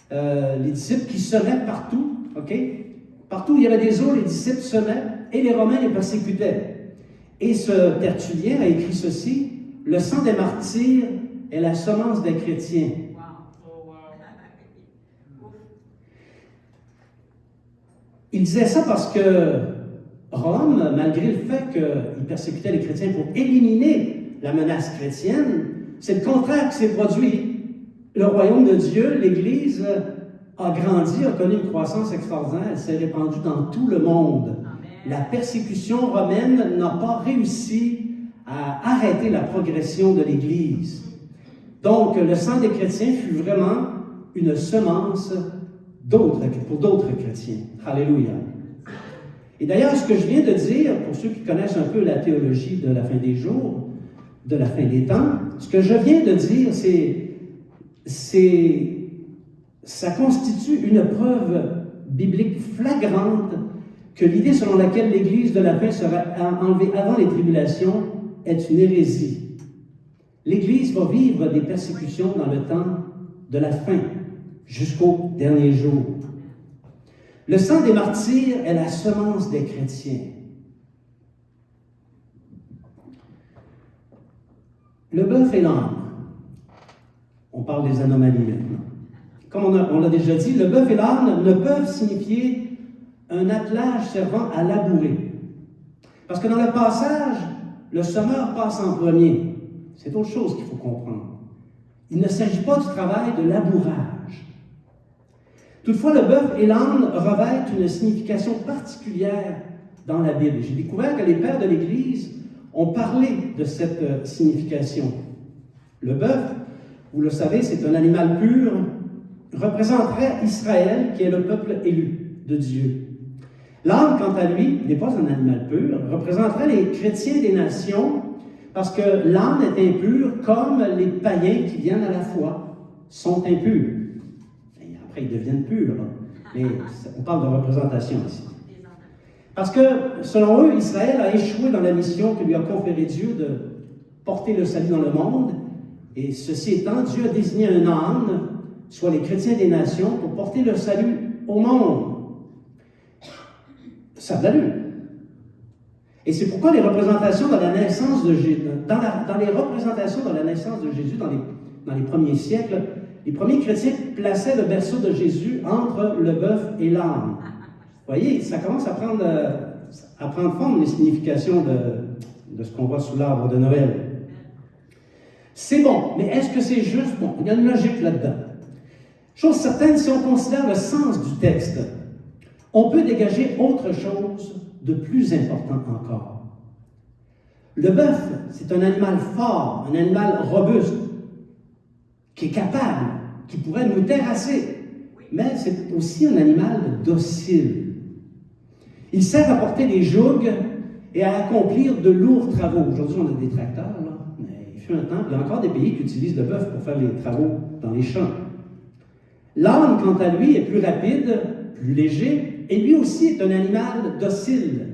qui semaient partout. Okay? Partout où il y avait des eaux, les disciples semaient et les Romains les persécutaient. Et ce Tertullien a écrit ceci: « Le sang des martyrs est la semence des chrétiens. » Il disait ça parce que Rome, malgré le fait qu'il persécutait les chrétiens pour éliminer la menace chrétienne, c'est le contraire qui s'est produit. Le royaume de Dieu, l'Église, a grandi, a connu une croissance extraordinaire, elle s'est répandue dans tout le monde. Amen. La persécution romaine n'a pas réussi à arrêter la progression de l'Église. Donc, le sang des chrétiens fut vraiment une semence pour d'autres chrétiens. Alléluia. Et d'ailleurs, ce que je viens de dire, pour ceux qui connaissent un peu la théologie de la fin des jours, de la fin des temps, ce que je viens de dire, ça constitue une preuve biblique flagrante que l'idée selon laquelle l'Église de la fin sera enlevée avant les tribulations est une hérésie. L'Église va vivre des persécutions dans le temps de la fin, jusqu'au dernier jour. Le sang des martyrs est la semence des chrétiens. Le bœuf et l'âne. On parle des anomalies maintenant. Comme on l'a déjà dit, le bœuf et l'âne ne peuvent signifier un attelage servant à labourer. Parce que dans le passage, le semeur passe en premier. C'est autre chose qu'il faut comprendre. Il ne s'agit pas du travail de labourage. Toutefois, le bœuf et l'âne revêtent une signification particulière dans la Bible. J'ai découvert que les pères de l'Église ont parlé de cette signification. Le bœuf, vous le savez, c'est un animal pur, représenterait Israël, qui est le peuple élu de Dieu. L'âne, quant à lui, n'est pas un animal pur, représenterait les chrétiens des nations, parce que l'âne est impur comme les païens qui viennent à la foi sont impurs. Et après, ils deviennent purs. Mais on parle de représentation ici. Parce que, selon eux, Israël a échoué dans la mission que lui a conférée Dieu de porter le salut dans le monde. Et ceci étant, Dieu a désigné un âne, soit les chrétiens des nations, pour porter le salut au monde. Ça a de l'allure. Et c'est pourquoi les représentations de la naissance de Jésus, dans les représentations de la naissance de Jésus dans les premiers siècles, les premiers chrétiens plaçaient le berceau de Jésus entre le bœuf et l'âne. Vous voyez, ça commence à prendre forme les significations de ce qu'on voit sous l'arbre de Noël. C'est bon, mais est-ce que c'est juste bon? Il y a une logique là-dedans. Chose certaine, si on considère le sens du texte, on peut dégager autre chose de plus important encore. Le bœuf, c'est un animal fort, un animal robuste, qui est capable, qui pourrait nous terrasser, mais c'est aussi un animal docile. Il sert à porter des jougs et à accomplir de lourds travaux. Aujourd'hui, on a des tracteurs, là, mais il fut un temps, il y a encore des pays qui utilisent le bœuf pour faire les travaux dans les champs. L'âne, quant à lui, est plus rapide, plus léger, et lui aussi est un animal docile.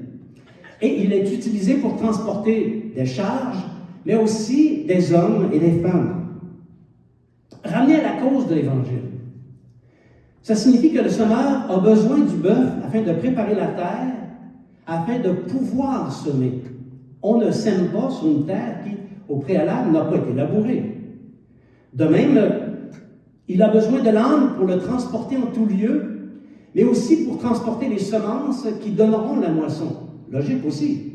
Et il est utilisé pour transporter des charges, mais aussi des hommes et des femmes. Ramener à la cause de l'Évangile. Ça signifie que le semeur a besoin du bœuf afin de préparer la terre, afin de pouvoir semer. On ne sème pas sur une terre qui, au préalable, n'a pas été labourée. De même, il a besoin de l'âne pour le transporter en tout lieu, mais aussi pour transporter les semences qui donneront la moisson. Logique aussi.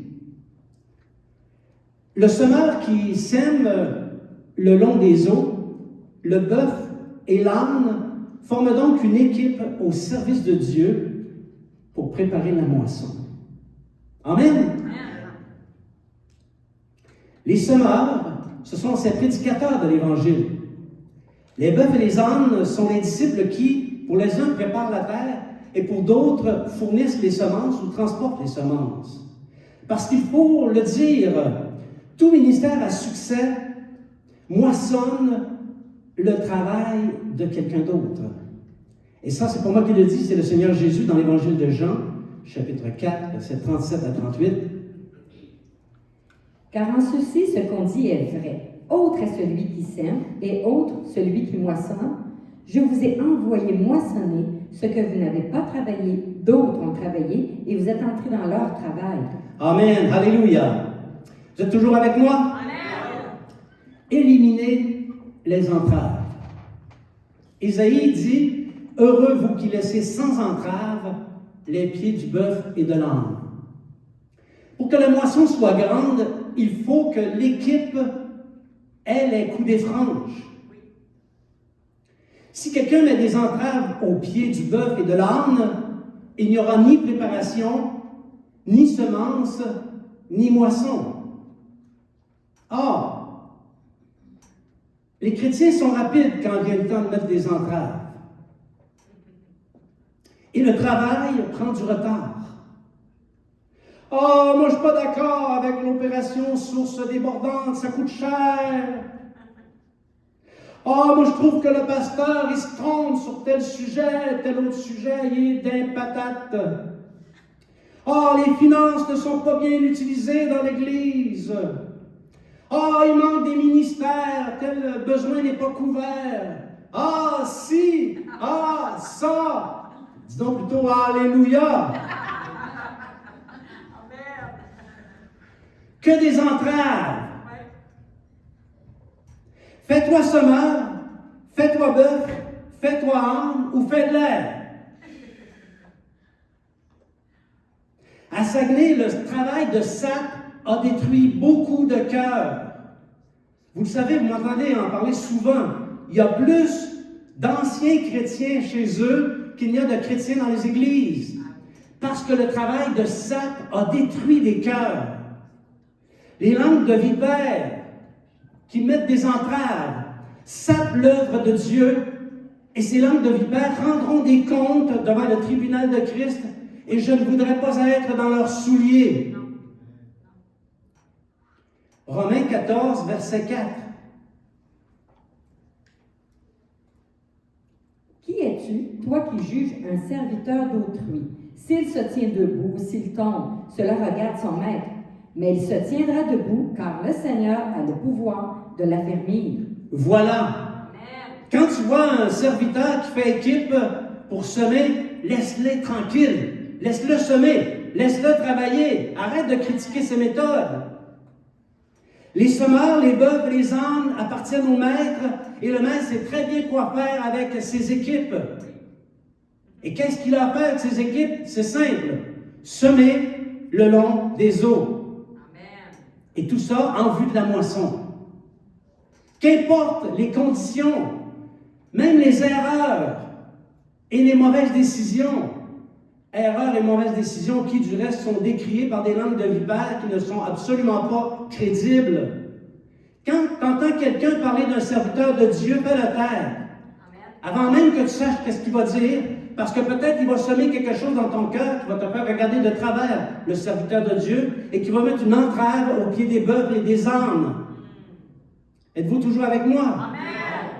Le semeur qui sème le long des eaux, le bœuf et l'âne forment donc une équipe au service de Dieu pour préparer la moisson. Amen. Les semeurs, ce sont ces prédicateurs de l'Évangile. Les bœufs et les ânes sont les disciples qui, pour les uns, préparent la terre et pour d'autres, fournissent les semences ou transportent les semences. Parce qu'il faut le dire, tout ministère à succès moissonne le travail de quelqu'un d'autre. Et ça, c'est pas moi qui le dis, c'est le Seigneur Jésus dans l'Évangile de Jean, chapitre 4, versets 37 à 38. Car en ceci, ce qu'on dit est vrai. Autre est celui qui sème, et autre celui qui moissonne. Je vous ai envoyé moissonner ce que vous n'avez pas travaillé, d'autres ont travaillé, et vous êtes entrés dans leur travail. Amen, alléluia. Vous êtes toujours avec moi? Amen. Éliminez les entraves. Isaïe dit, « Heureux vous qui laissez sans entrave les pieds du bœuf et de l'âne. » Pour que la moisson soit grande, il faut que l'équipe ait les coudées franches. Si quelqu'un met des entraves aux pieds du bœuf et de l'âne, il n'y aura ni préparation, ni semence, ni moisson. Or, les chrétiens sont rapides quand vient le temps de mettre des entraves. Et le travail prend du retard. « Oh, moi je ne suis pas d'accord avec l'opération source débordante, ça coûte cher. » « Oh, moi je trouve que le pasteur, il se trompe sur tel sujet, tel autre sujet, il est d'un patate. » « Oh, les finances ne sont pas bien utilisées dans l'Église. » « Oh, il manque des ministères, tel besoin n'est pas couvert. » « Ah, si! Ah, ça! » Dis donc plutôt « Alléluia! » Que des entraves. Fais-toi semeur, fais-toi bœuf, fais-toi âne ou fais de l'air. À Saguenay, le travail de SAP a détruit beaucoup de cœurs. Vous le savez, vous m'entendez en parler souvent. Il y a plus d'anciens chrétiens chez eux qu'il n'y a de chrétiens dans les églises. Parce que le travail de SAP a détruit des cœurs. Les langues de vipères qui mettent des entraves sapent l'œuvre de Dieu et ces langues de vipères rendront des comptes devant le tribunal de Christ et je ne voudrais pas être dans leurs souliers. Romains 14, verset 4. Qui es-tu, toi qui juges un serviteur d'autrui? S'il se tient debout, s'il tombe, cela regarde son maître. Mais il se tiendra debout, car le Seigneur a le pouvoir de l'affermir. Voilà. Quand tu vois un serviteur qui fait équipe pour semer, laisse-le tranquille. Laisse-le semer. Laisse-le travailler. Arrête de critiquer ses méthodes. Les semeurs, les bœufs, les ânes appartiennent au maître et le maître sait très bien quoi faire avec ses équipes. Et qu'est-ce qu'il a à faire avec ses équipes? C'est simple. Semer le long des eaux. Et tout ça en vue de la moisson. Qu'importe les conditions, même les erreurs et les mauvaises décisions, erreurs et mauvaises décisions qui, du reste, sont décriées par des langues de vipères qui ne sont absolument pas crédibles. Quand tu entends quelqu'un parler d'un serviteur de Dieu, fais le taire. Avant même que tu saches qu'est-ce qu'il va dire, parce que peut-être il va semer quelque chose dans ton cœur qui va te faire regarder de travers le serviteur de Dieu et qui va mettre une entrave au pied des bœufs et des ânes. Êtes-vous toujours avec moi? Amen.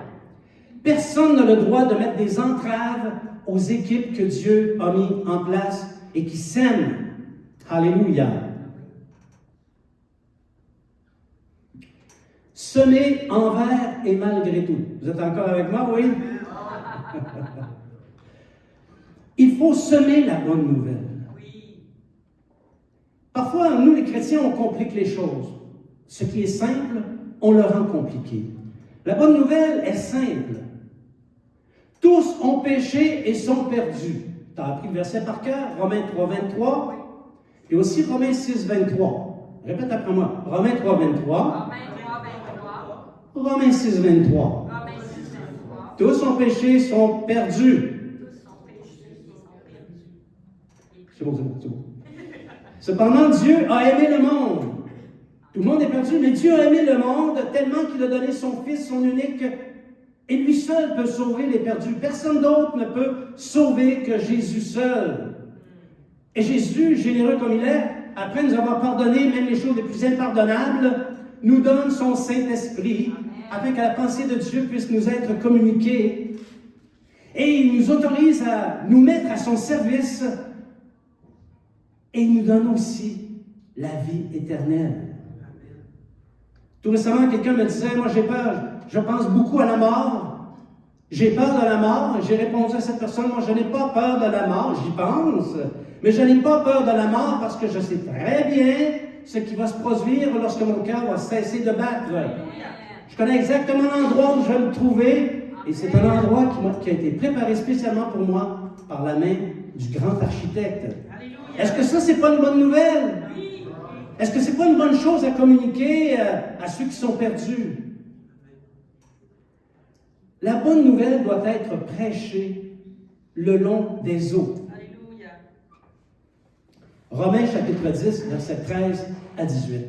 Personne n'a le droit de mettre des entraves aux équipes que Dieu a mis en place et qui sèment. Alléluia. Semer envers et malgré tout. Vous êtes encore avec moi, oui? Il faut semer la bonne nouvelle. Parfois, nous, les chrétiens, on complique les choses. Ce qui est simple, on le rend compliqué. La bonne nouvelle est simple. Tous ont péché et sont perdus. Tu as appris le verset par cœur, Romains 3, 23, et aussi Romains 6, 23. Répète après moi. Romains 3, 23. Romains 6, 23. Tous ont péché et sont perdus. C'est bon. Cependant, Dieu a aimé le monde Tout le monde est perdu, mais Dieu a aimé le monde tellement qu'il a donné son Fils, son unique, et lui seul peut sauver les perdus. Personne d'autre ne peut sauver que Jésus seul. Et Jésus, généreux comme il est, après nous avoir pardonné même les choses les plus impardonnables, nous donne son Saint-Esprit afin que la pensée de Dieu puisse nous être communiquée. Et il nous autorise à nous mettre à son service et il nous donne aussi la vie éternelle. Tout récemment, quelqu'un me disait, moi j'ai peur, je pense beaucoup à la mort. J'ai peur de la mort. J'ai répondu à cette personne, moi je n'ai pas peur de la mort, j'y pense. Mais je n'ai pas peur de la mort parce que je sais très bien ce qui va se produire lorsque mon cœur va cesser de battre. Je connais exactement l'endroit où je vais me trouver et c'est un endroit qui a été préparé spécialement pour moi par la main du grand architecte. Est-ce que ça, c'est pas une bonne nouvelle? Est-ce que c'est pas une bonne chose à communiquer à ceux qui sont perdus? La bonne nouvelle doit être prêchée le long des eaux. Romains chapitre 10, versets 13 à 18.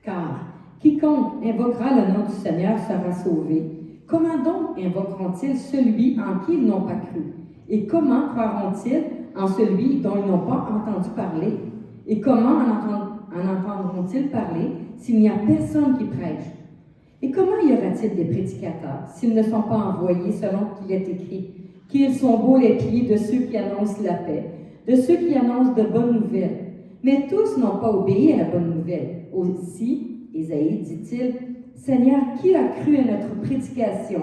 Car quiconque invoquera le nom du Seigneur sera sauvé. Comment donc invoqueront-ils celui en qui ils n'ont pas cru? Et comment croiront-ils en celui dont ils n'ont pas entendu parler? Et comment en entendront-ils parler s'il n'y a personne qui prêche? Et comment y aura-t-il des prédicateurs s'ils ne sont pas envoyés selon qu'il est écrit, qu'ils sont beaux les pieds de ceux qui annoncent la paix, de ceux qui annoncent de bonnes nouvelles? Mais tous n'ont pas obéi à la bonne nouvelle. Aussi, Ésaïe dit-il, Seigneur, qui a cru à notre prédication?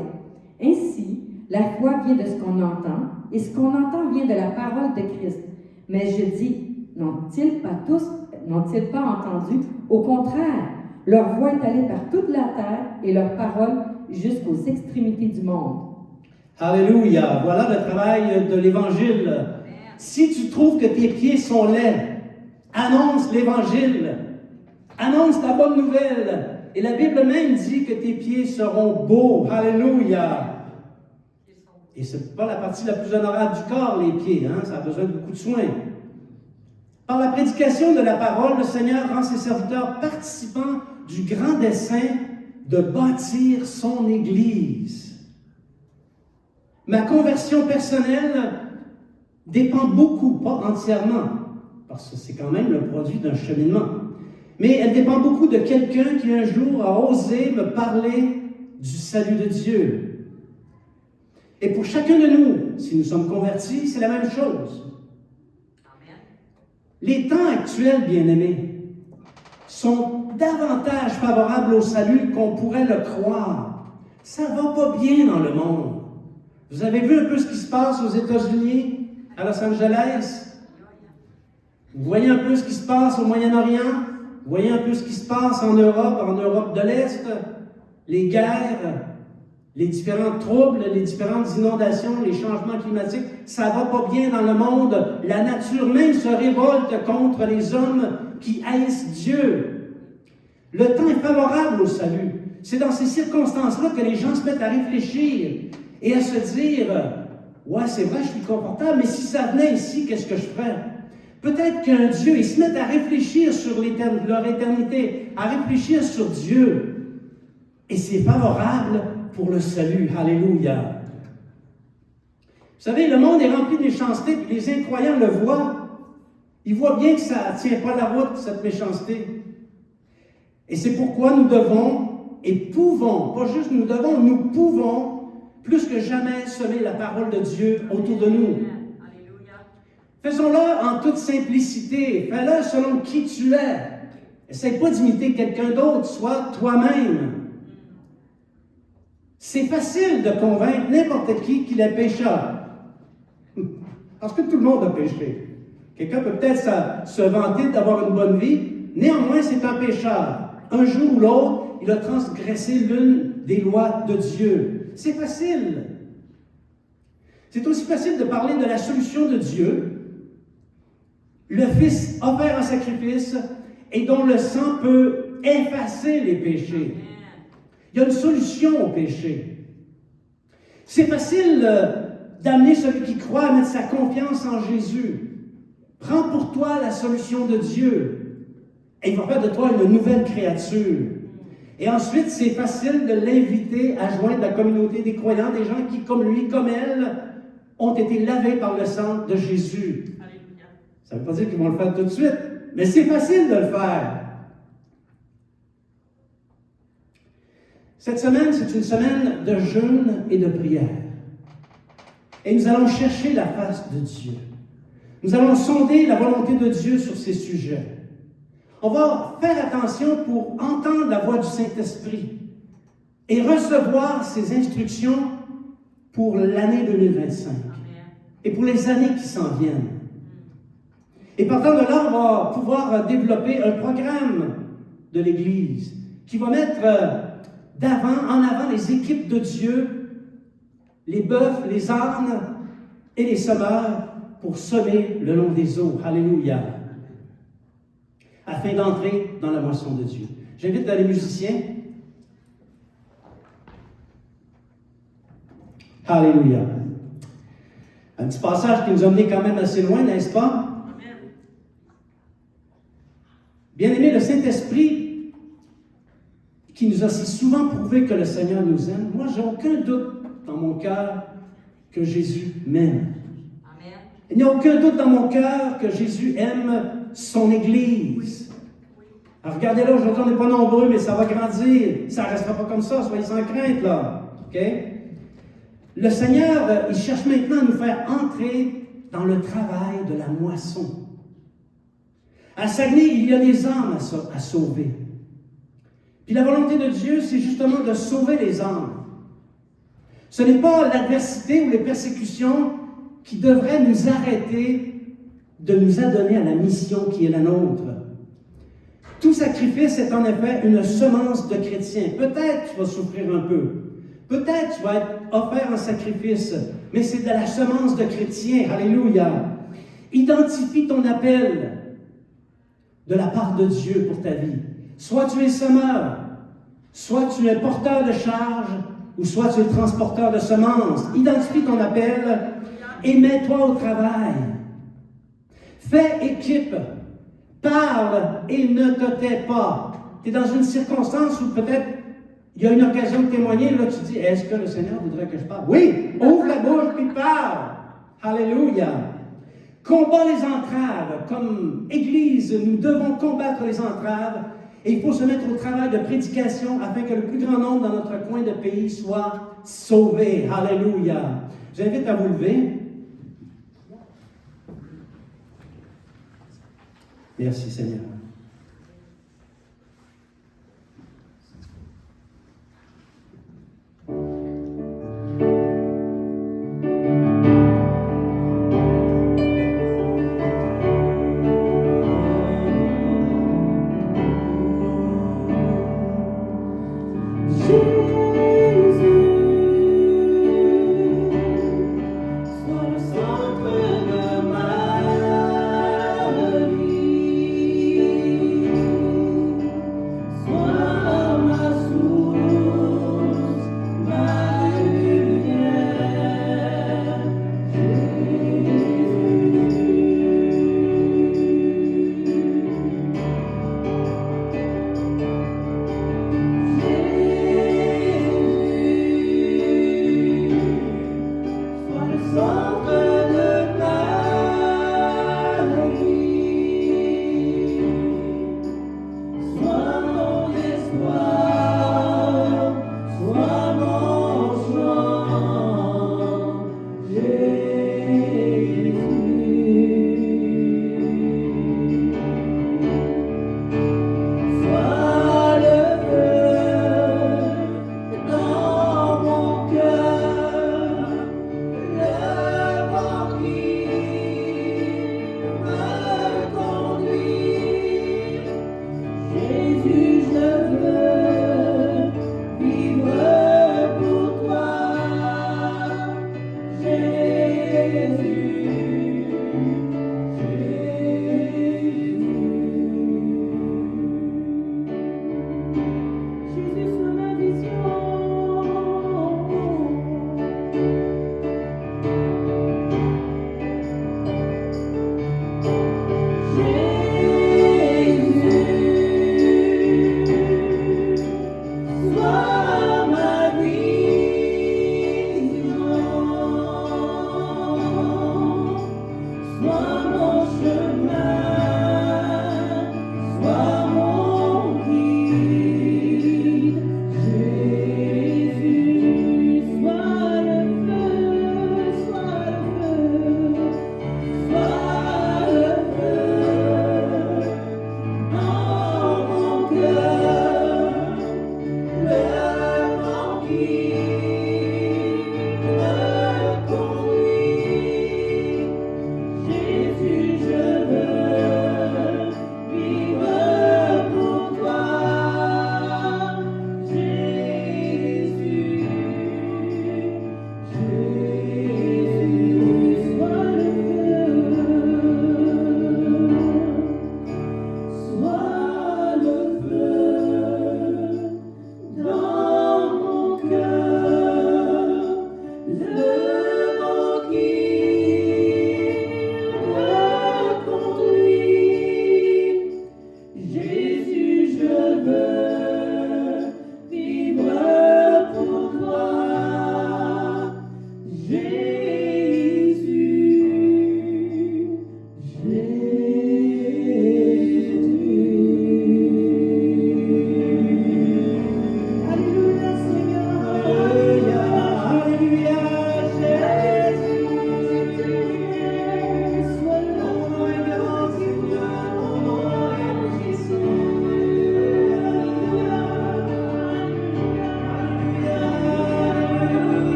Ainsi, la foi vient de ce qu'on entend, et ce qu'on entend vient de la parole de Christ. Mais je dis, n'ont-ils pas entendu? Au contraire, leur voix est allée par toute la terre et leur parole jusqu'aux extrémités du monde. Alléluia! Voilà le travail de l'Évangile. Si tu trouves que tes pieds sont laids, annonce l'Évangile. Annonce la bonne nouvelle. Et la Bible même dit que tes pieds seront beaux. Alléluia! Et ce n'est pas la partie la plus honorable du corps, les pieds. Ça a besoin de beaucoup de soins. Par la prédication de la parole, le Seigneur rend ses serviteurs participants du grand dessein de bâtir son Église. Ma conversion personnelle dépend beaucoup, pas entièrement, parce que c'est quand même le produit d'un cheminement, mais elle dépend beaucoup de quelqu'un qui un jour a osé me parler du salut de Dieu. Et pour chacun de nous, si nous sommes convertis, c'est la même chose. Les temps actuels, bien-aimés, sont davantage favorables au salut qu'on pourrait le croire. Ça ne va pas bien dans le monde. Vous avez vu un peu ce qui se passe aux États-Unis, à Los Angeles? Vous voyez un peu ce qui se passe au Moyen-Orient? Vous voyez un peu ce qui se passe en Europe de l'Est? Les guerres, les différents troubles, les différentes inondations, les changements climatiques, ça ne va pas bien dans le monde. La nature même se révolte contre les hommes qui haïssent Dieu. Le temps est favorable au salut. C'est dans ces circonstances-là que les gens se mettent à réfléchir et à se dire « Ouais, c'est vrai, je suis confortable, mais si ça venait ici, qu'est-ce que je ferais? » Peut-être qu'un Dieu, ils se mettent à réfléchir sur leur éternité, à réfléchir sur Dieu. Et c'est favorable pour le salut. Alléluia. Vous savez, le monde est rempli de méchanceté, puis les incroyants le voient. Ils voient bien que ça ne tient pas la route, cette méchanceté. Et c'est pourquoi nous devons et pouvons, pas juste nous devons, nous pouvons plus que jamais semer la parole de Dieu autour de nous. Faisons-le en toute simplicité. Fais-le selon qui tu es. Essaye pas d'imiter quelqu'un d'autre, sois toi-même. C'est facile de convaincre n'importe qui qu'il est pécheur. Parce que tout le monde a péché. Quelqu'un peut peut-être se vanter d'avoir une bonne vie, néanmoins c'est un pécheur. Un jour ou l'autre, il a transgressé l'une des lois de Dieu. C'est facile. C'est aussi facile de parler de la solution de Dieu, le Fils offert en sacrifice et dont le sang peut effacer les péchés. Il y a une solution au péché. C'est facile d'amener celui qui croit à mettre sa confiance en Jésus. Prends pour toi la solution de Dieu. Et il va faire de toi une nouvelle créature. Et ensuite, c'est facile de l'inviter à joindre la communauté des croyants, des gens qui, comme lui, comme elle, ont été lavés par le sang de Jésus. Alléluia. Ça ne veut pas dire qu'ils vont le faire tout de suite, mais c'est facile de le faire. Cette semaine, c'est une semaine de jeûne et de prière. Et nous allons chercher la face de Dieu. Nous allons sonder la volonté de Dieu sur ces sujets. On va faire attention pour entendre la voix du Saint-Esprit et recevoir ses instructions pour l'année 2025 et pour les années qui s'en viennent. Et partant de là, on va pouvoir développer un programme de l'Église qui va mettre en avant les équipes de Dieu, les bœufs, les ânes et les semeurs pour semer le long des eaux. Alléluia. Afin d'entrer dans la moisson de Dieu. J'invite les musiciens. Alléluia. Un petit passage qui nous a mené quand même assez loin, n'est-ce pas? Amen. Bien-aimé, le Saint-Esprit, qui nous a si souvent prouvé que le Seigneur nous aime, moi, j'ai aucun doute dans mon cœur que Jésus m'aime. Amen. Il n'y a aucun doute dans mon cœur que Jésus aime son Église. Alors regardez là, aujourd'hui, on n'est pas nombreux, mais ça va grandir. Ça ne restera pas comme ça, soyez sans crainte, là. OK? Le Seigneur, il cherche maintenant à nous faire entrer dans le travail de la moisson. À Saguenay, il y a des âmes à sauver. Puis la volonté de Dieu, c'est justement de sauver les âmes. Ce n'est pas l'adversité ou les persécutions qui devraient nous arrêter de nous adonner à la mission qui est la nôtre. Tout sacrifice est en effet une semence de chrétien. Peut-être tu vas souffrir un peu. Peut-être tu vas être offert en sacrifice. Mais c'est de la semence de chrétien. Alléluia. Identifie ton appel de la part de Dieu pour ta vie. Soit tu es semeur, soit tu es porteur de charge, ou soit tu es transporteur de semences. Identifie ton appel et mets-toi au travail. Fais équipe, parle et ne te tais pas. Tu es dans une circonstance où peut-être il y a une occasion de témoigner, là tu dis, est-ce que le Seigneur voudrait que je parle? Oui, ouvre la bouche et parle. Alléluia. Combat les entraves. Comme Église, nous devons combattre les entraves et il faut se mettre au travail de prédication afin que le plus grand nombre dans notre coin de pays soit sauvé. Alléluia. J'invite à vous lever. Merci Seigneur.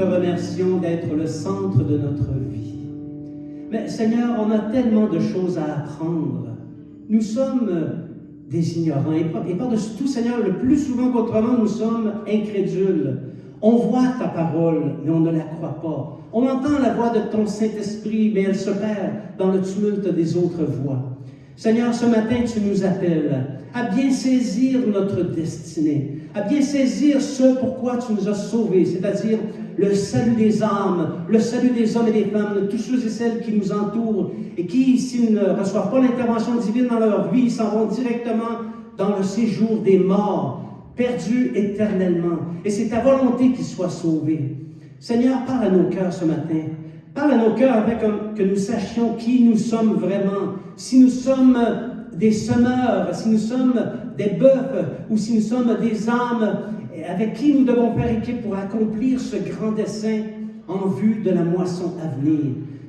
te remercions d'être le centre de notre vie. Mais Seigneur, on a tellement de choses à apprendre. Nous sommes des ignorants. Et par-dessus tout, Seigneur, le plus souvent qu'autrement, nous sommes incrédules. On voit ta parole, mais on ne la croit pas. On entend la voix de ton Saint-Esprit, mais elle se perd dans le tumulte des autres voix. Seigneur, ce matin, tu nous appelles à bien saisir notre destinée, à bien saisir ce pourquoi tu nous as sauvés, c'est-à-dire le salut des âmes, le salut des hommes et des femmes, de tous ceux et celles qui nous entourent et qui, s'ils ne reçoivent pas l'intervention divine dans leur vie, s'en vont directement dans le séjour des morts, perdus éternellement. Et c'est ta volonté qu'ils soient sauvés. Seigneur, parle à nos cœurs ce matin. Parle à nos cœurs afin que nous sachions qui nous sommes vraiment. Si nous sommes des semeurs, si nous sommes des bœufs ou si nous sommes des âmes avec qui nous devons faire équipe pour accomplir ce grand dessein en vue de la moisson à venir.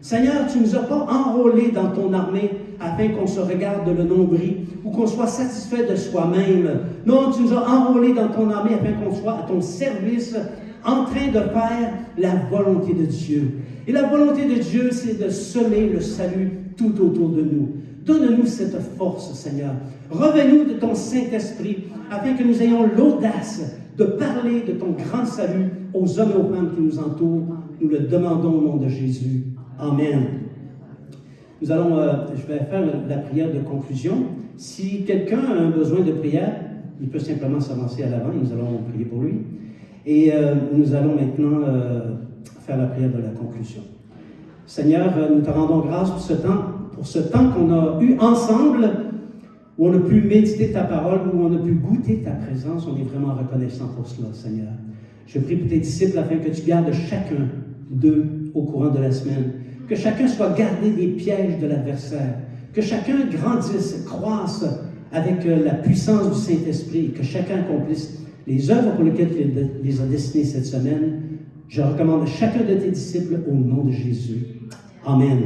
Seigneur, tu ne nous as pas enrôlés dans ton armée afin qu'on se regarde le nombril ou qu'on soit satisfait de soi-même. Non, tu nous as enrôlés dans ton armée afin qu'on soit à ton service en train de faire la volonté de Dieu. Et la volonté de Dieu, c'est de semer le salut tout autour de nous. Donne-nous cette force, Seigneur. Revenez-nous de ton Saint-Esprit afin que nous ayons l'audace de parler de ton grand salut aux hommes et aux femmes qui nous entourent. Nous le demandons au nom de Jésus. Amen. Nous allons, je vais faire la prière de conclusion. Si quelqu'un a un besoin de prière, il peut simplement s'avancer à l'avant et nous allons prier pour lui. Et nous allons maintenant faire la prière de la conclusion. Seigneur, nous te rendons grâce pour ce temps qu'on a eu ensemble, où on a pu méditer ta parole, où on a pu goûter ta présence. On est vraiment reconnaissant pour cela, Seigneur. Je prie pour tes disciples afin que tu gardes chacun d'eux au courant de la semaine, que chacun soit gardé des pièges de l'adversaire, que chacun grandisse, croisse avec la puissance du Saint-Esprit, que chacun accomplisse les œuvres pour lesquelles tu les as destinées cette semaine. Je recommande chacun de tes disciples au nom de Jésus. Amen.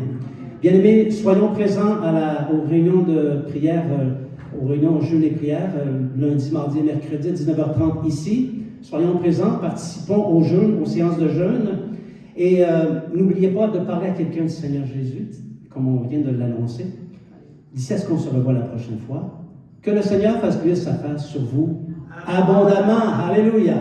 Bien-aimés, soyons présents aux réunions de prière, aux réunions jeûne et prière, lundi, mardi et mercredi, 19h30 ici. Soyons présents, participons au jeûne, aux séances de jeûne. Et n'oubliez pas de parler à quelqu'un du Seigneur Jésus, comme on vient de l'annoncer. D'ici à ce qu'on se revoit la prochaine fois, que le Seigneur fasse luire sa face sur vous abondamment. Alléluia.